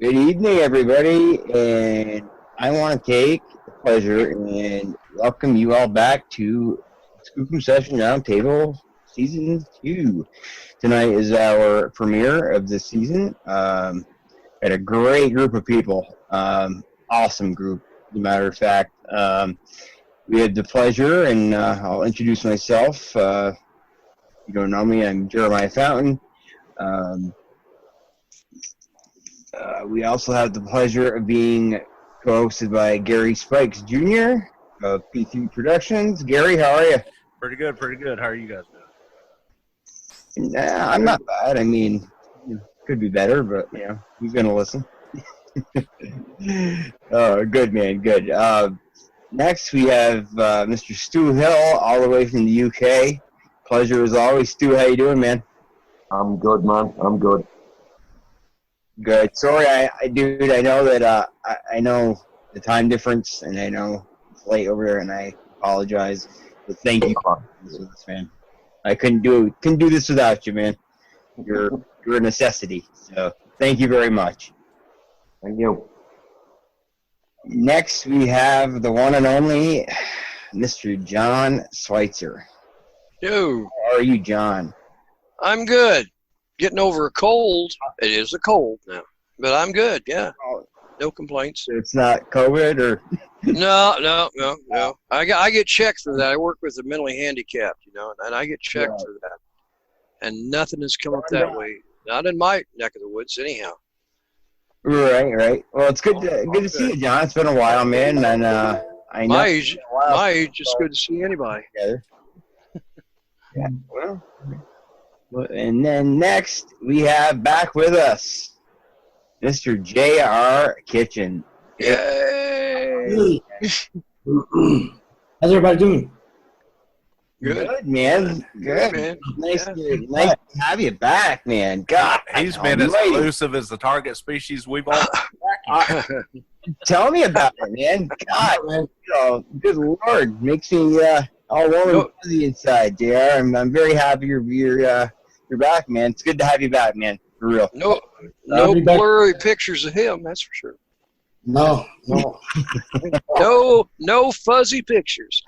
Good evening, everybody, and I want to take the pleasure and welcome you all back to Skookum Session Roundtable Season 2. Tonight is our premiere of this season. Had a great group of people, awesome group, as a matter of fact. We had the pleasure, and I'll introduce myself. If you don't know me, I'm Jeremiah Fountain. We also have the pleasure of being co-hosted by Gary Spikes Jr. of P3 Productions. Gary, how are you? Pretty good, pretty good. How are you guys doing? Nah, I'm not bad. I mean, could be better, but, you know, who's going to listen? Oh, good, man, good. Next, we have Mr. Stu Hill, all the way from the UK. Pleasure as always. Stu, how you doing, man? I'm good, man. I'm good. Good. Sorry, I know that I know the time difference, and I know it's late over there, and I apologize. But thank you for this with us, man. I couldn't do this without you, man. You're a necessity. So thank you very much. Thank you. Next, we have the one and only Mr. John Switzer. Yo. How are you, John? I'm good. Getting over a cold. It is a cold now, but I'm good. Yeah, no complaints. It's not COVID or No. I get checked for that. I work with the mentally handicapped, and I get checked for that, and nothing has come up that way. Not in my neck of the woods, anyhow. Right. Well, it's good to see you, John. It's been a while, man, and I know my age, it's good to see anybody. Together. Yeah. Well, and then next we have back with us Mr. J.R. Kitchen. Yay! How's everybody doing? Good, man. Good, man. Nice to have you back, man. God, he's been as elusive as the target species we've all. Tell me about it, man. God, man. Good Lord, makes me all warm and fuzzy inside, JR. I'm very happy you're back, man. It's good to have you back, man. For real. No blurry pictures of him, that's for sure. No. No fuzzy pictures.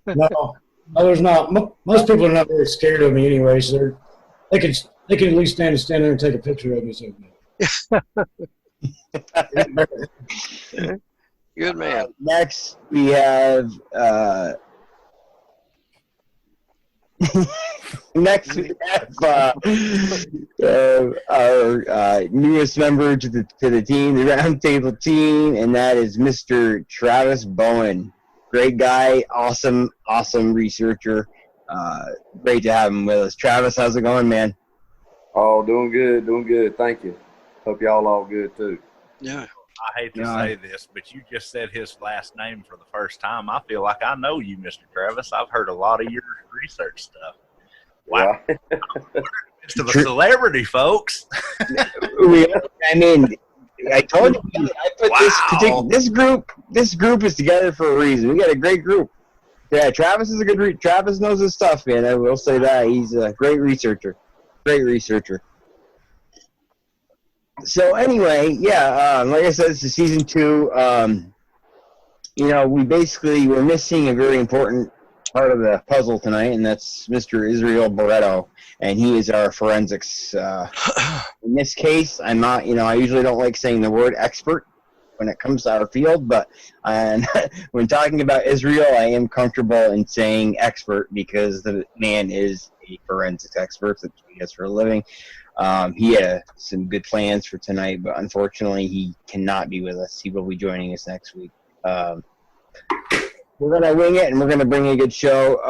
No, there's not. Most people are not very scared of me anyway, so they can at least stand there and take a picture of me. So. Good man. Next, we have our newest member to the team, the roundtable team, and that is Mr. Travis Bowen. Great guy, awesome researcher. Great to have him with us. Travis, how's it going, man? Oh, doing good. Thank you. Hope y'all all good too. Yeah. I hate to say this, but you just said his last name for the first time. I feel like I know you, Mr. Travis. I've heard a lot of your research stuff. Wow. Yeah. It's a celebrity, folks. I mean, I told you, I put this group is together for a reason. We got a great group. Yeah, Travis is a good Travis knows his stuff, man. I will say that. He's a great researcher. So anyway, like I said, this is season 2. We're missing a very important part of the puzzle tonight, and that's Mr. Israel Barretto, and he is our forensics. In this case, I'm not, I usually don't like saying the word expert when it comes to our field, but when talking about Israel, I am comfortable in saying expert because the man is a forensics expert. That's what he does for a living. He had some good plans for tonight, but unfortunately he cannot be with us. He will be joining us next week. We're going to wing it, and we're going to bring a good show.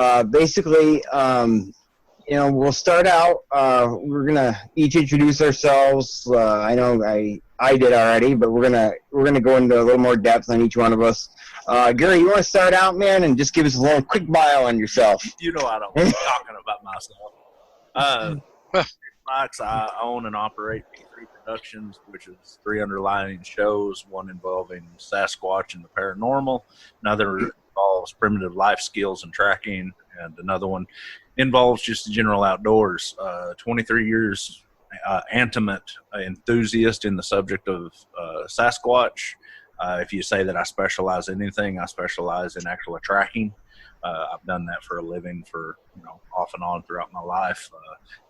We'll start out. We're going to each introduce ourselves. I know I did already, but we're gonna go into a little more depth on each one of us. Gary, you want to start out, man, and just give us a little quick bio on yourself? You know I don't like talking about myself. I own and operate P3 Productions, which is 3 underlying shows, one involving Sasquatch and the paranormal, another involves primitive life skills and tracking, and another one involves just the general outdoors. 23 years intimate enthusiast in the subject of Sasquatch. If you say that I specialize in anything, I specialize in actual tracking. I've done that for a living for, off and on throughout my life.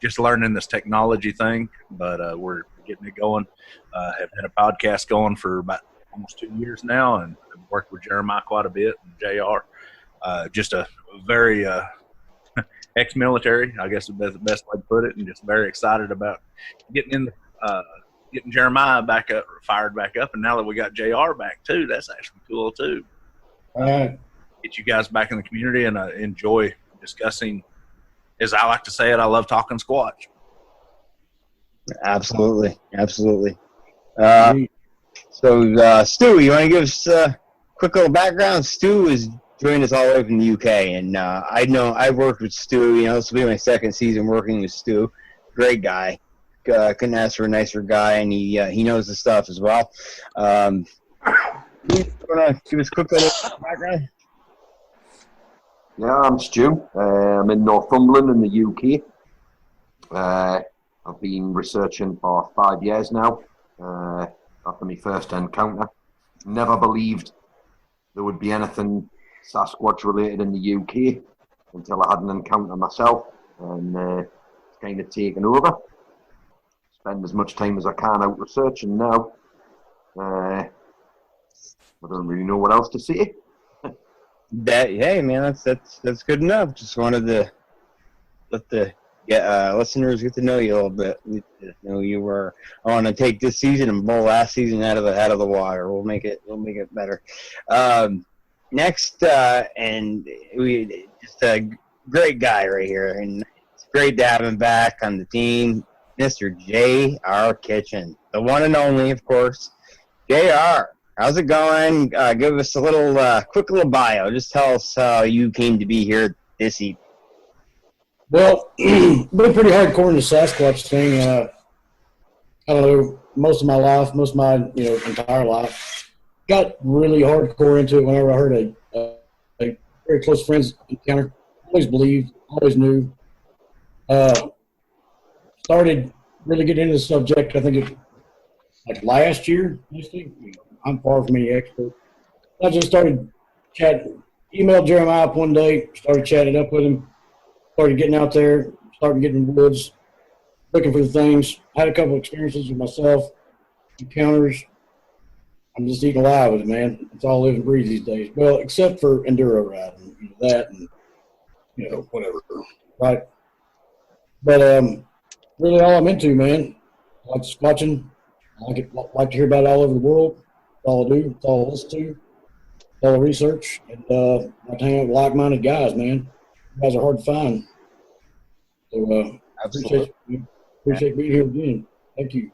Just learning this technology thing, but we're getting it going. Have had a podcast going for about almost 2 years now, and I've worked with Jeremiah quite a bit, and J.R. Just a very ex-military, I guess is the best way to put it, and just very excited about getting Jeremiah fired back up, and now that we got J.R. back too, that's actually cool too. All right. Get you guys back in the community, and enjoy discussing, as I like to say it, I love talking Squatch. Absolutely. So, Stu, you want to give us a quick little background? Stu is joined us all the way from the UK, and I've worked with Stu. This will be my second season working with Stu. Great guy. Couldn't ask for a nicer guy, and he knows the stuff as well. You want to give us a quick little background? Yeah, I'm Stu. I'm in North Cumberland in the UK. I've been researching for 5 years now. After my first encounter, never believed there would be anything Sasquatch related in the UK until I had an encounter myself, and it's kind of taken over. Spend as much time as I can out researching now. I don't really know what else to say. Hey man, that's good enough. Just wanted to let the listeners get to know you a little bit. Know you were. I want to take this season and blow last season out of the water. We'll make it better. Next, and we just a great guy right here, and it's great to have him back on the team, Mr. J.R. Kitchen, the one and only, of course. J.R., how's it going? Give us a little quick little bio. Just tell us how you came to be here this evening. Well, been pretty hardcore in the Sasquatch thing. I don't know, most of my entire life. Got really hardcore into it whenever I heard a very close friend's encounter. Always believed, always knew. Started really getting into the subject, I think last year. I'm far from any expert. I just started chatting, emailed Jeremiah up one day, started chatting up with him. Started getting out there, started getting in the woods, looking for the things. Had a couple experiences with myself, encounters. I'm just eating alive with it, man. It's all live and breathe these days. Well, except for enduro riding, that and, whatever, right? But really all I'm into, man. I like squatching. I like to hear about it all over the world. That's all I do. That's all I listen to. That's all I research. And I like to hang out with like-minded guys, man. You guys are hard to find. So appreciate being here again. Thank you.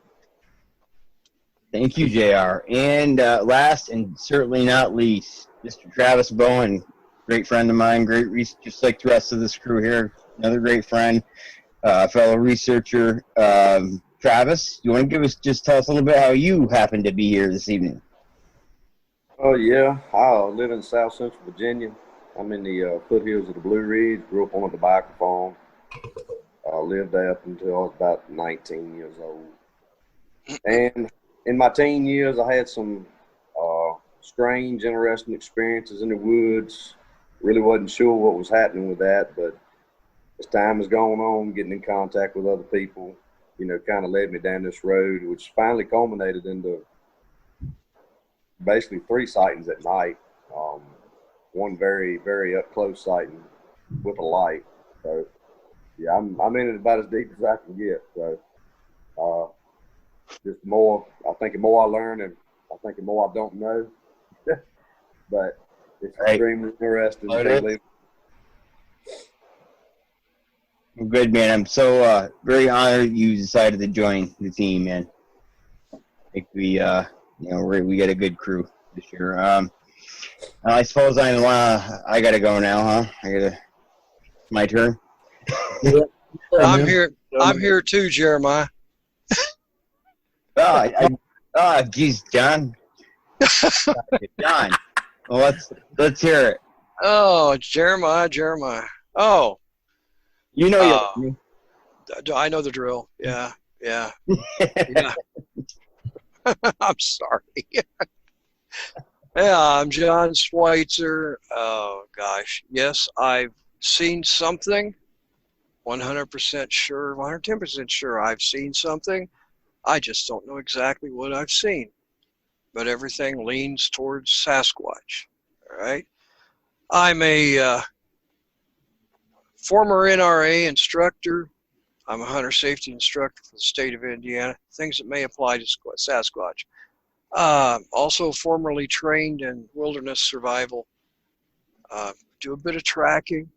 Thank you, JR. And last and certainly not least, Mr. Travis Bowen, great friend of mine, just like the rest of this crew here, another great friend, fellow researcher. Travis, you want to tell us a little bit how you happen to be here this evening? Oh, yeah. I live in South Central Virginia. I'm in the foothills of the Blue Ridge. Grew up on a tobacco farm. Lived there up until I was about 19 years old. And in my teen years, I had some strange, interesting experiences in the woods. Really wasn't sure what was happening with that, but as time has gone on, getting in contact with other people, kind of led me down this road, which finally culminated into basically 3 sightings at night. One very, very up close sighting with a light. So, yeah, I'm in it about as deep as I can get. So, just more, I think the more I learn, and I think the more I don't know. But it's extremely interesting. Good, man. I'm so very honored you decided to join the team, man. I think we got a good crew this year. I suppose I gotta go now, huh? My turn. I'm here. I'm here too, Jeremiah. Geez, John. John. Well, let's hear it. Oh, Jeremiah. Oh. You know I know the drill. Yeah. Yeah. Yeah. I'm sorry. Yeah, I'm John Switzer. Oh, gosh. Yes, I've seen something. 100% sure, 110% sure I've seen something. I just don't know exactly what I've seen. But everything leans towards Sasquatch. All right. I'm a former NRA instructor. I'm a hunter safety instructor for the state of Indiana. Things that may apply to Sasquatch. Also formerly trained in wilderness survival. Do a bit of tracking.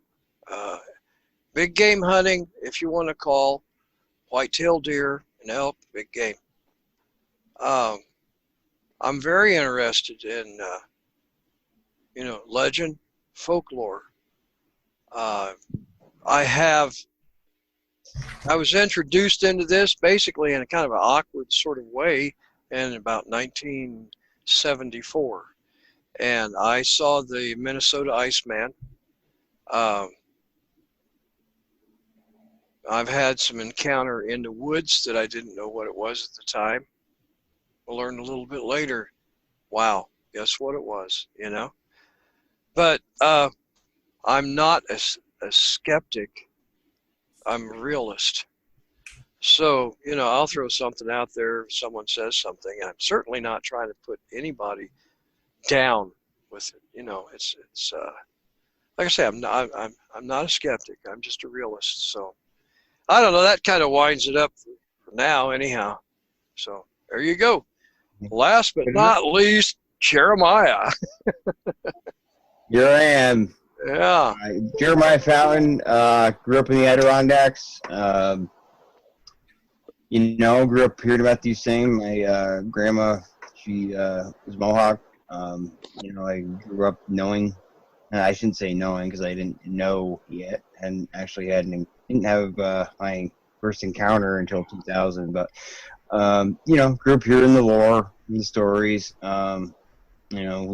Big game hunting, if you want to call. White-tailed deer and elk, big game. I'm very interested in, legend, folklore. I was introduced into this basically in a kind of an awkward sort of way in about 1974. And I saw the Minnesota Iceman. I've had some encounter in the woods that I didn't know what it was at the time. I learned a little bit later, wow, guess what it was, But I'm not a skeptic. I'm a realist. So, I'll throw something out there if someone says something. I'm certainly not trying to put anybody down with it. It's like I say, I'm not a skeptic. I'm just a realist. So I don't know. That kind of winds it up for now, anyhow. So there you go. Last but not least, Jeremiah. Here I am. Yeah. Jeremiah Fountain, grew up in the Adirondacks. Grew up hearing about these things. My grandma, she was Mohawk. I grew up knowing, and I shouldn't say knowing because I didn't know yet, and actually didn't have my first encounter until 2000. But grew up hearing the lore, the stories. We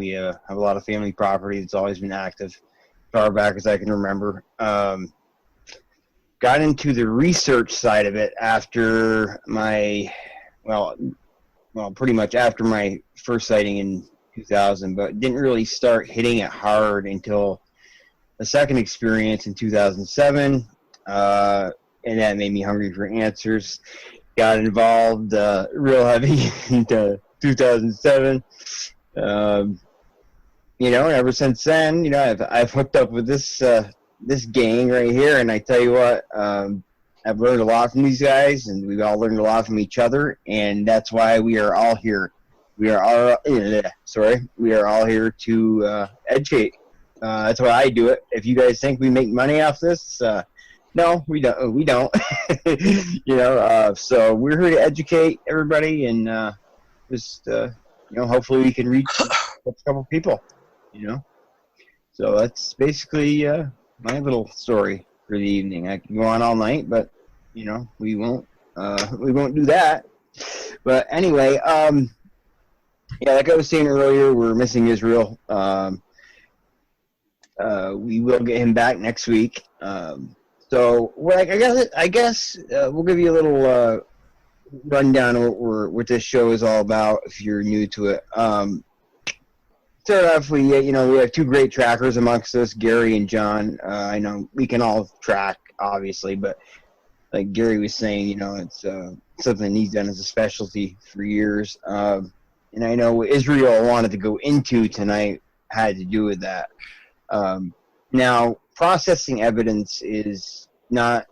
have a lot of family property that's always been active, as far back as I can remember. Got into the research side of it after pretty much after my first sighting in 2000, but didn't really start hitting it hard until the second experience in 2007, and that made me hungry for answers. Got involved real heavy into 2007. Ever since then, I've hooked up with this gang right here, and I tell you what, I've learned a lot from these guys, and we've all learned a lot from each other, and that's why we are all here. We are all here to educate. That's why I do it. If you guys think we make money off this, no, we don't. We don't. So we're here to educate everybody, and hopefully we can reach a couple people. So that's basically my little story for the evening. I can go on all night, but we won't do that. But anyway, like I was saying earlier, we're missing Israel. We will get him back next week. So I guess we'll give you a little rundown of what this show is all about if you're new to it. Start off, we have two great trackers amongst us, Gary and John. I know we can all track, obviously, but like Gary was saying, it's something he's done as a specialty for years. And I know what Israel wanted to go into tonight had to do with that. Now, processing evidence is not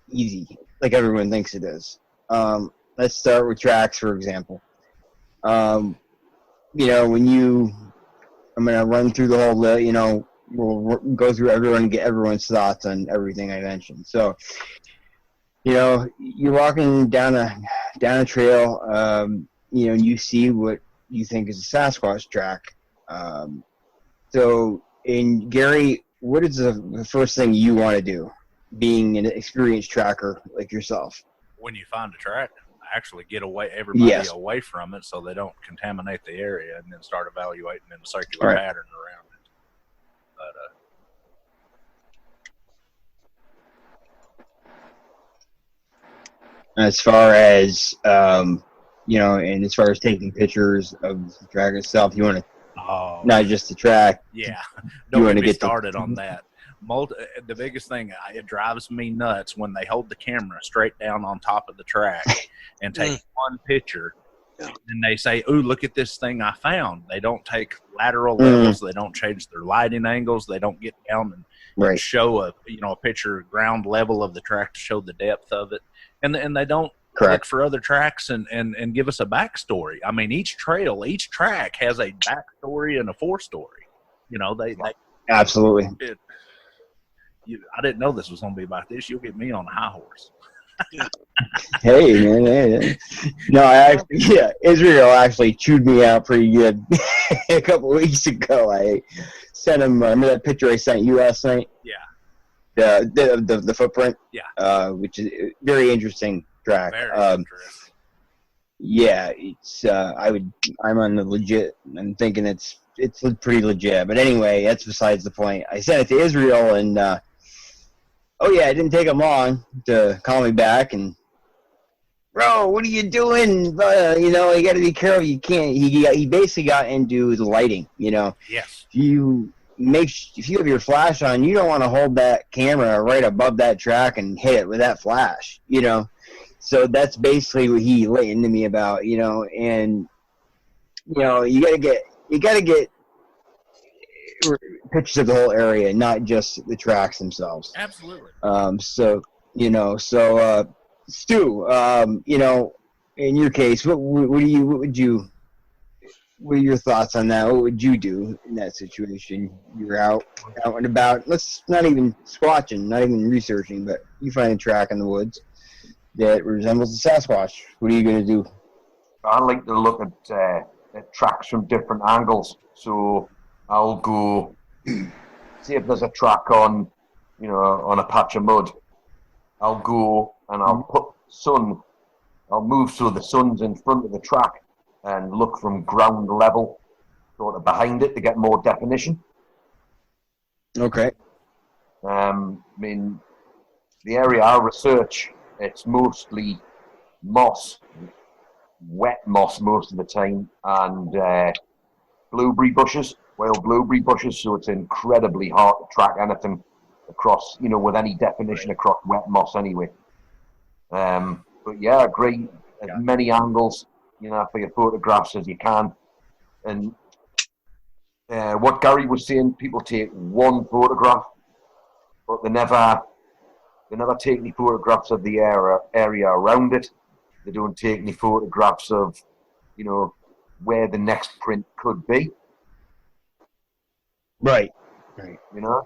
easy, like everyone thinks it is. Let's start with tracks, for example. I'm going to run through the whole list, we'll go through everyone and get everyone's thoughts on everything I mentioned. So, you're walking down a trail, and you see what you think is a Sasquatch track. Gary, what is the first thing you want to do, being an experienced tracker like yourself? When you find a track, actually get everybody away from it so they don't contaminate the area, and then start evaluating in a circular pattern around it. as far as and as far as taking pictures of the track itself, you want to not just the track. Yeah, don't get me get started on that. The biggest thing, it drives me nuts when they hold the camera straight down on top of the track and take one picture, and they say, "Ooh, look at this thing I found." They don't take lateral levels. They don't change their lighting angles. They don't get down and show a picture ground level of the track to show the depth of it, and they don't look for other tracks and give us a backstory. I mean, each track has a backstory and a forestory. They absolutely. I didn't know this was going to be about this. You'll get me on a high horse. Hey, man. No, Israel actually chewed me out pretty good a couple weeks ago. I sent him, remember that picture I sent you last night? Yeah. The footprint? Yeah. Which is a very interesting track. Very interesting. Yeah, it's, I'm on the legit, I'm thinking it's pretty legit. But anyway, that's besides the point. I sent it to Israel, and it didn't take him long to call me back and, bro, what are you doing? You got to be careful. You can't. He basically got into the lighting. Yes. If you have your flash on, you don't want to hold that camera right above that track and hit it with that flash. So that's basically what he laid into me about. And you gotta get pictures of the whole area, not just the tracks themselves. Absolutely. Stu, in your case, what are your thoughts on that? What would you do in that situation? You're out and about. Let's not even squatching, not even researching, but you find a track in the woods that resembles a Sasquatch. What are you going to do? I like to look at tracks from different angles. So I'll go see if there's a track on a patch of mud. I'll go and I'll move so the sun's in front of the track and look from ground level sort of behind it to get more definition. Okay. The area I research, it's mostly moss, wet moss most of the time, and blueberry bushes, wild blueberry bushes, so it's incredibly hard to track anything across, with any definition across wet moss anyway. But yeah, great, as many angles, for your photographs as you can. And what Gary was saying, people take one photograph, but they never take any photographs of the area around it. They don't take any photographs of, where the next print could be. Right.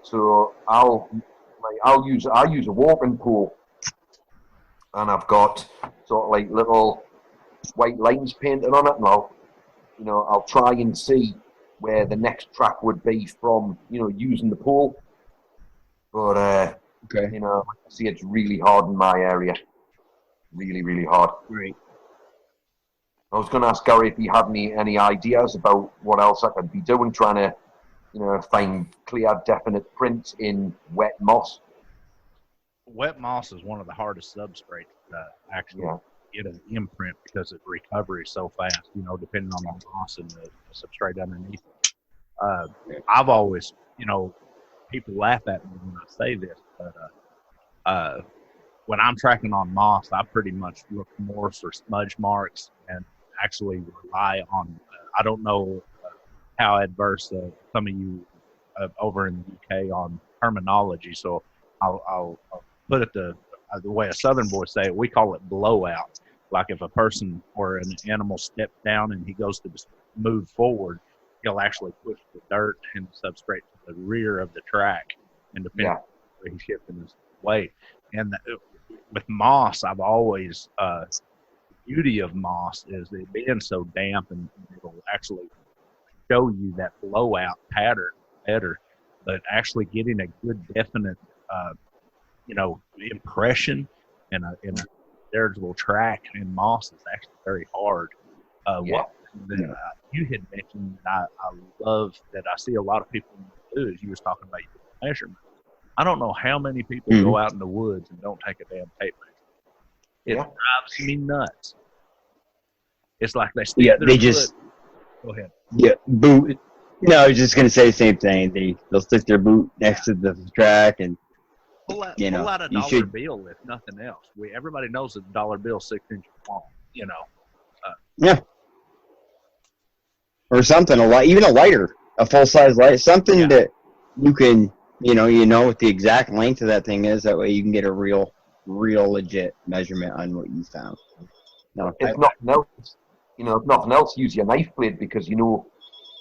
So I use a walking pole, and I've got sort of like little white lines painted on it, and I'll try and see where the next track would be from, using the pole. But I see it's really hard in my area. Really, really hard. Right. I was going to ask Gary if he had any ideas about what else I could be doing, trying to, find clear, definite prints in wet moss. Wet moss is one of the hardest substrates to actually get an imprint because the recovery is so fast, depending on the moss and the substrate underneath it. I've always, people laugh at me when I say this, but when I'm tracking on moss, I pretty much look more for smudge marks and actually rely on, I don't know how adverse some of you over in the UK on terminology, so I'll put it the way a Southern boy say it. We call it blowout. Like if a person or an animal steps down and he goes to move forward, he'll actually push the dirt and the substrate to the rear of the track, and depending on where he's shifting his weight. And with moss, I've always the beauty of moss is it being so damp, and it'll actually show you that blowout pattern better. But actually getting a good definite impression in a veritable track in moss is actually very hard. You had mentioned that I love that I see a lot of people do is you was talking about your measurement. I don't know how many people go out in the woods and don't take a damn tape measure. It Yeah. drives me nuts. It's like they stick Yeah, their they foot. just Go ahead. boot. No, I was just gonna say the same thing. They'll stick their boot next to the track, and Pull out you know, a you dollar should- bill if nothing else. Everybody knows that a dollar bill 6 inches long. You know. yeah, or something. Even a lighter, a full size light, something that you can, you know what the exact length of that thing is. That way, you can get a real legit measurement on what you found. No, If nothing else, if nothing else, use your knife blade because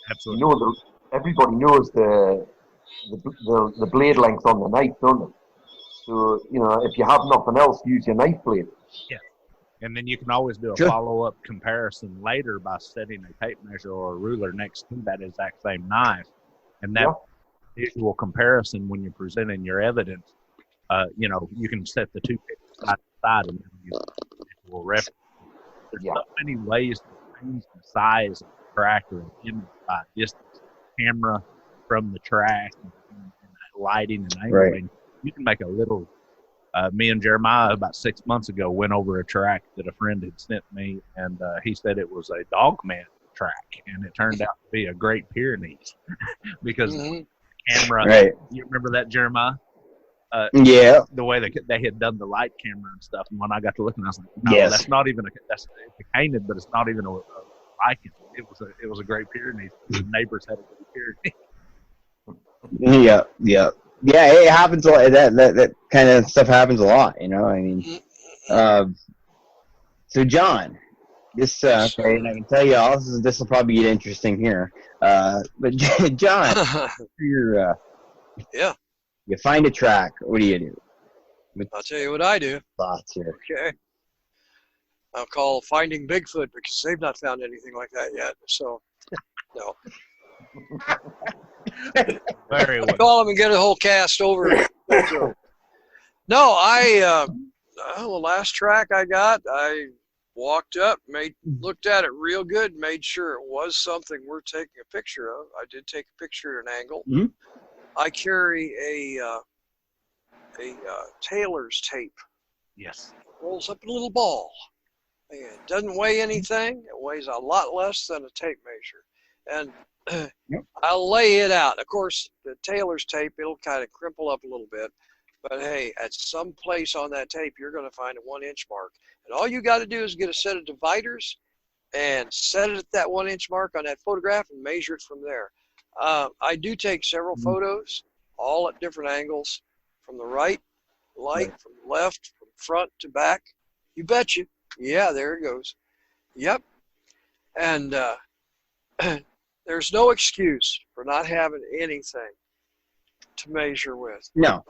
Absolutely. Everybody knows the blade length on the knife, don't they? So if you have nothing else, use your knife blade. Yeah. And then you can always do a Sure. follow-up comparison later by setting a tape measure or a ruler next to that exact same knife. And that visual comparison when you're presenting your evidence, you can set the two pictures side by side and use visual reference. There's so many ways to change the size of the track or an image by distance, camera from the track, and lighting and angling. Right. You can make a little. Me and Jeremiah about 6 months ago went over a track that a friend had sent me, and he said it was a Dogman track, and it turned out to be a Great Pyrenees because the camera. Right. You remember that, Jeremiah? Yeah. The way they had done the light camera and stuff, and when I got to looking, I was like, no, Yes. that's not even it's a canid, but it's not even a lichen. It was a Great Pyrenees. The neighbors had a Great Pyrenees. Yeah. It happens a lot. That kind of stuff happens a lot. I mean, so John, this okay, and I can tell you all this will probably get interesting here. But John, you find a track. What do you do? I'll tell you what I do. Thoughts here. Okay. I'll call Finding Bigfoot because they've not found anything like that yet. So, no. Very well. Call them and get a whole cast over. No, the last track I got, I walked up, looked at it real good, made sure it was something worth taking a picture of. I did take a picture at an angle. Mm-hmm. I carry a tailor's tape. Yes. Rolls up in a little ball. It doesn't weigh anything. It weighs a lot less than a tape measure. And I lay it out. Of course, the tailor's tape, it'll kind of crimple up a little bit. But hey, at some place on that tape, you're going to find a 1-inch mark. And all you got to do is get a set of dividers and set it at that 1-inch mark on that photograph and measure it from there. I do take several photos, all at different angles, from the right light, from the left, from front to back. You betcha. Yeah, there it goes. Yep. And there's no excuse for not having anything to measure with. No.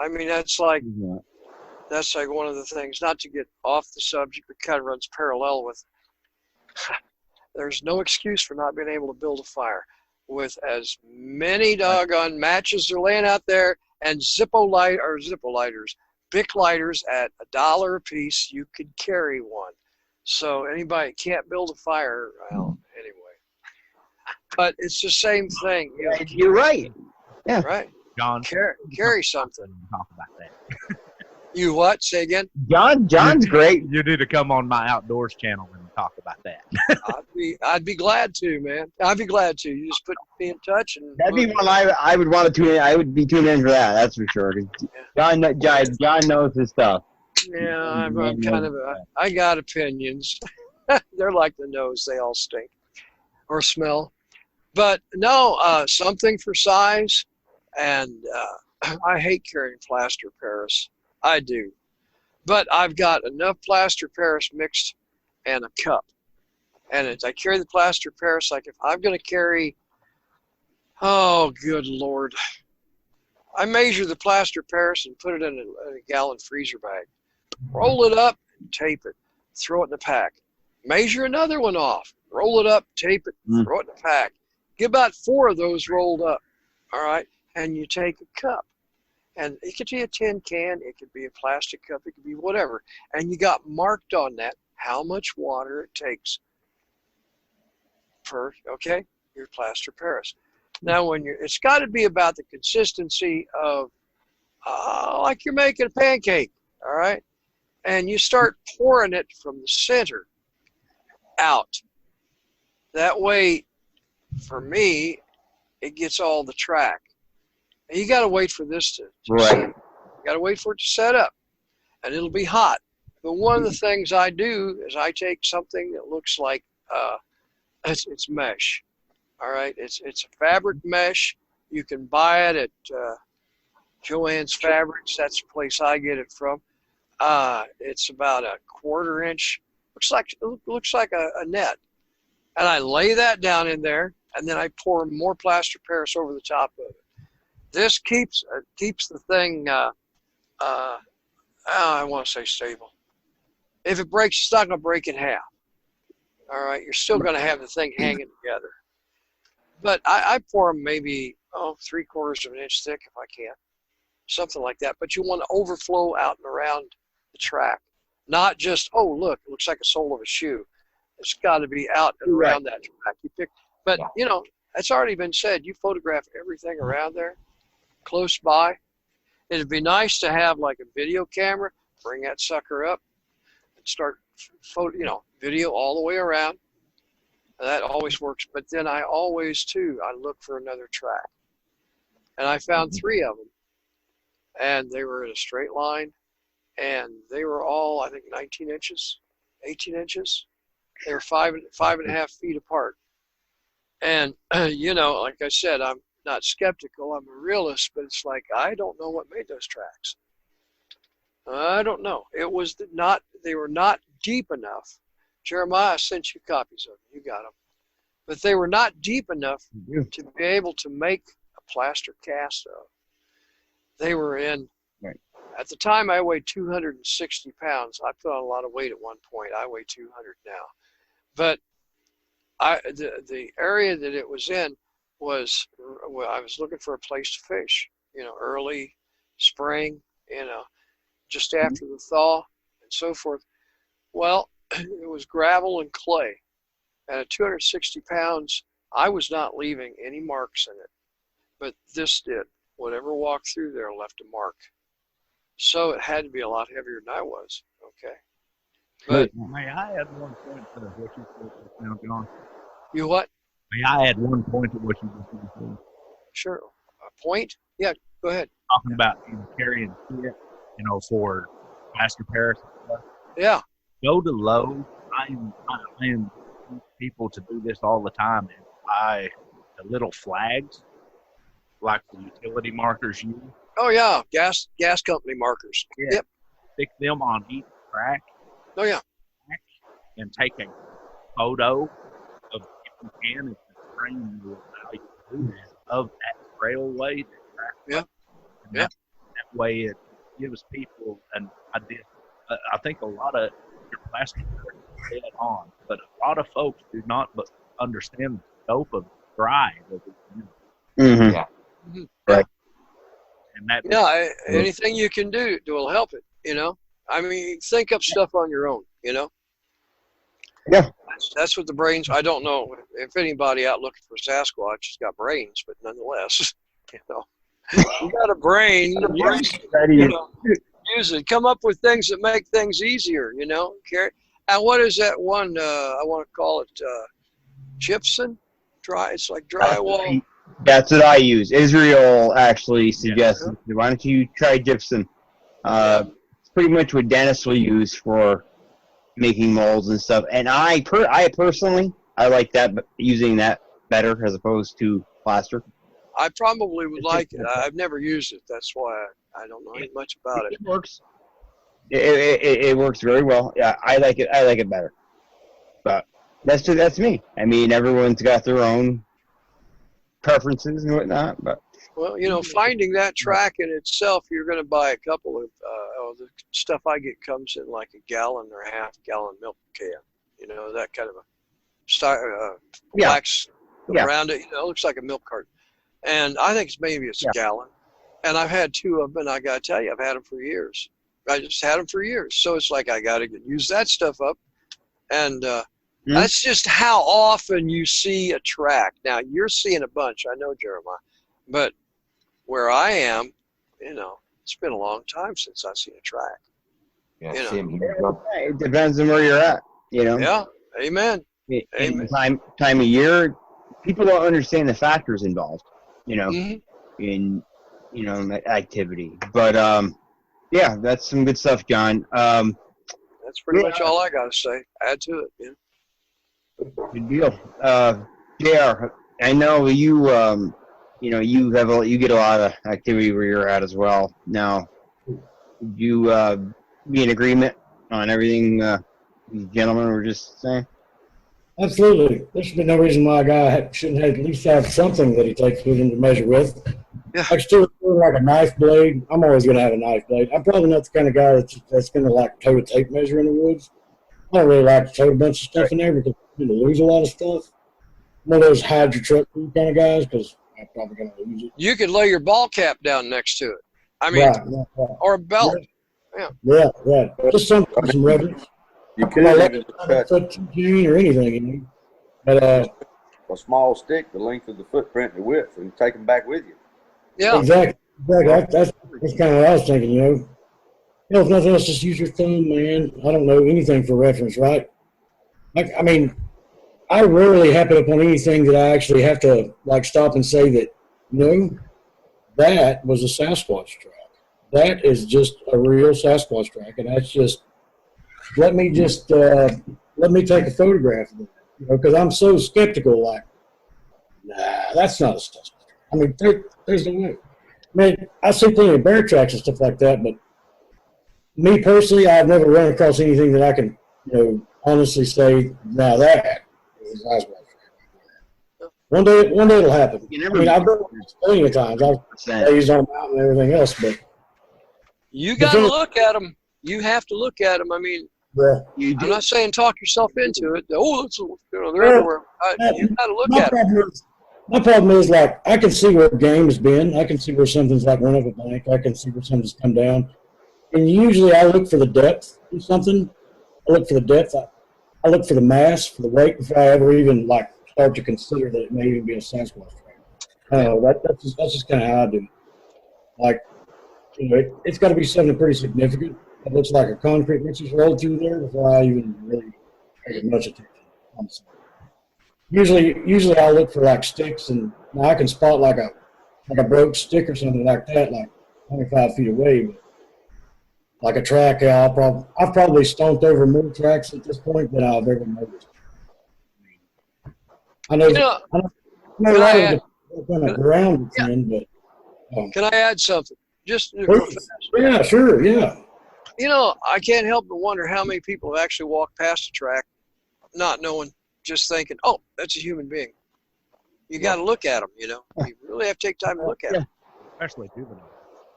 I mean, that's like one of the things, not to get off the subject, but kind of runs parallel with. There's no excuse for not being able to build a fire with as many doggone matches are laying out there and Zippo lighters, Bic lighters at $1 a piece. You could carry one. So anybody can't build a fire, well, anyway. But it's the same thing. You're right. Yeah. Right. John, carry something. Talk about that. You what? Say again? John's great. You need to come on my outdoors channel and talk about that. I'd be glad to, man. I'd be glad to. You just put me in touch, and That'd be one I would want to tune in. I would be tuned in for that. That's for sure. John knows his stuff. Yeah, I'm kind of. I got opinions. They're like the nose; they all stink or smell. But no, something for size, and I hate carrying plaster Paris. I do, but I've got enough plaster Paris mixed and a cup, and I carry the plaster Paris like if I'm going to carry. Oh, good Lord! I measure the plaster Paris and put it in a gallon freezer bag. Roll it up, and tape it, throw it in the pack. Measure another one off. Roll it up, tape it, throw it in the pack. Get about 4 of those rolled up, all right? And you take a cup. And it could be a tin can, it could be a plastic cup, it could be whatever. And you got marked on that how much water it takes per, okay, your plaster Paris. Now, it's got to be about the consistency of, like you're making a pancake, all right? and you start pouring it from the center out. That way, for me, it gets all the track. And you got to wait for this to set. You got to wait for it to set up, and it'll be hot. But one of the things I do is I take something that looks like it's mesh. All right, it's a fabric mesh. You can buy it at Joann's Fabrics. That's the place I get it from. It's about a 1/4 inch. Looks like a net, and I lay that down in there, and then I pour more plaster Paris over the top of it. This keeps the thing. I want to say stable. If it breaks, it's not going to break in half. All right, you're still going to have the thing hanging together. But I pour them maybe 3/4 of an inch thick if I can, something like that. But you want to overflow out and around the track, not just look, it looks like a sole of a shoe. It's got to be out and around that track. But it's already been said. You photograph everything around there, close by. It'd be nice to have like a video camera. Bring that sucker up and start video all the way around. That always works. But then I look for another track. And I found 3 of them. And they were in a straight line. And they were all, I think, 19 inches, 18 inches. They were 5.5 feet apart. And, like I said, I'm not skeptical. I'm a realist. But it's like, I don't know what made those tracks. I don't know. They were not deep enough. Jeremiah sent you copies of them. You got them. But they were not deep enough to be able to make a plaster cast of. They were in, at the time I weighed 260 pounds. I put on a lot of weight at one point. I weigh 200 now. But the area that it was in was, I was looking for a place to fish, early spring, just after the thaw and so forth. Well, it was gravel and clay. And at 260 pounds, I was not leaving any marks in it. But this did. Whatever walked through there left a mark. So it had to be a lot heavier than I was. Okay. But may I add one point to what you said now, John? You what? May I add one point to what you just said? Sure. A point? Yeah, go ahead. Talking about carrying kit, for Master Paris and stuff. Yeah. Go to Lowe's. I am people to do this all the time and buy the little flags like the utility markers use. Oh yeah, gas company markers. Yeah. Yep. Stick them on each track. Oh yeah. And take a photo of, if you can, if the train will allow you to do that, of that railway. Yeah. And that way it gives people an idea. I think a lot of your plastic are dead on, but a lot of folks do not understand the scope of dry. Mm-hmm. Yeah. Mm-hmm. Right. And that anything you can do will help it, I mean, think up stuff on your own, Yeah. That's what the brains, I don't know if anybody out looking for Sasquatch has got brains, but nonetheless, you got a brain, use it. Come up with things that make things easier, And what is that one, I want to call it gypsum? It's like drywall. That's what I use. Israel actually suggested, why don't you try gypsum? It's pretty much what Dennis will use for making molds and stuff. And I personally, I like that, using that better as opposed to plaster. I probably would like it. I've never used it. That's why I don't know much about it. It works. It works very well. Yeah, I like it. I like it better. But that's me. I mean, everyone's got their own preferences and whatnot. But finding that track in itself, you're going to buy a couple of the stuff I get comes in like a gallon or half-gallon milk can. That kind of a wax around it. It looks like a milk carton. And I think it's a gallon. And I've had 2 of them, and I got to tell you, I've had them for years. I just had them for years. So it's like I got to use that stuff up. And that's just how often you see a track. Now, you're seeing a bunch. I know, Jeremiah. But where I am, it's been a long time since I've seen a track. Yeah, You know. same here. John. It depends on where you're at, you know. Yeah. Amen. In time of year, people don't understand the factors involved, you know, in activity. But yeah, that's some good stuff, John. That's pretty much all I got to say. Add to it. Yeah. Good deal. JR, I know you you get a lot of activity where you're at as well. Now, would you be in agreement on everything these gentlemen were just saying? Absolutely. There should be no reason why a guy shouldn't at least have something that he takes with him to measure with. Yeah. Like still like a knife blade. I'm always going to have a knife blade. I'm probably not the kind of guy that's going to like tow a tape measure in the woods. I don't really like to tow a bunch of stuff in there because you're going to lose a lot of stuff. I'm one of those hide your truck kind of guys because I'm probably going to lose it. You could lay your ball cap down next to it. I mean, right. or a belt. Yeah. Just some reference. You could even cut or anything, you know. But a small stick the length of the footprint and the width and take them back with you. Yeah. Exactly. That's kind of what I was thinking, you know. If nothing else, just use your thumb, man. I don't know anything for reference, right? I mean, I rarely happen upon anything that I actually have to like stop and say that, no, that was a Sasquatch track. That is just a real Sasquatch track, and that's just let me take a photograph of it, you know, because I'm so skeptical. Like, nah, that's not a Sasquatch track. I mean, there's no way. I mean, I see plenty of bear tracks and stuff like that, but me personally, I've never run across anything that I can, you know, honestly say, now that is a Sasquatch track. One day it'll happen. I mean, I've done it plenty of times. I've raised on a mountain and everything else, but you got to look at them. You have to look at them. I mean, I'm not saying talk yourself into it. Oh, they're everywhere. You got to look at them. My problem is, like, I can see where game has been. I can see where something's like one of a blank. I can see where something's come down. And usually I look for the depth in something. I look for the depth. I look for the mass, for the weight, before I ever even, like, start to consider that it may even be a Sasquatch track. That's just kind of how I do it. Like, you know, it's got to be something pretty significant. It looks like a concrete mixer's rolled through there before I even really pay much attention. Usually I'll look for like sticks, and I can spot like a broke stick or something like that, like 25 feet away. But like a track, I've probably stomped over more tracks at this point than I've ever noticed. I know a lot of the kind of ground it's in, but can I add something? Just real fast. Yeah, sure, yeah. You know, I can't help but wonder how many people have actually walked past a track, not knowing, just thinking, "Oh, that's a human being." You got to look at them. You know, you really have to take time to look at them. Especially juvenile.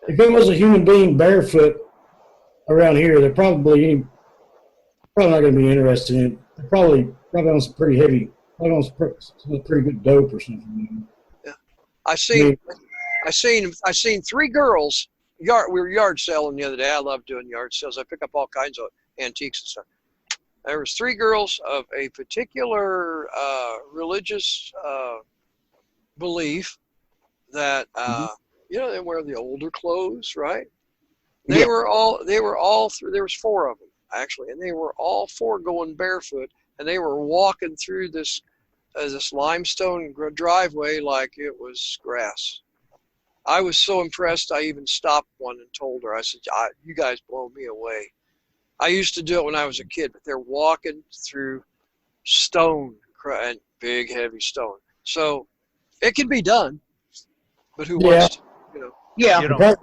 If it was a human being barefoot around here, they're probably not going to be interested in it. They're probably on some pretty heavy, probably on some pretty good dope or something. You know? Yeah, I seen three girls. We were yard selling the other day. I love doing yard sales. I pick up all kinds of antiques and stuff. There was three girls of a particular religious belief that you know, they wear the older clothes, right? They were all through. There was four of them actually, and they were all four going barefoot, and they were walking through this limestone driveway like it was grass. I was so impressed, I even stopped one and told her, I said, you guys blow me away. I used to do it when I was a kid, but they're walking through stone, and big, heavy stone. So it can be done, but who wants to, you know? Yeah. You know,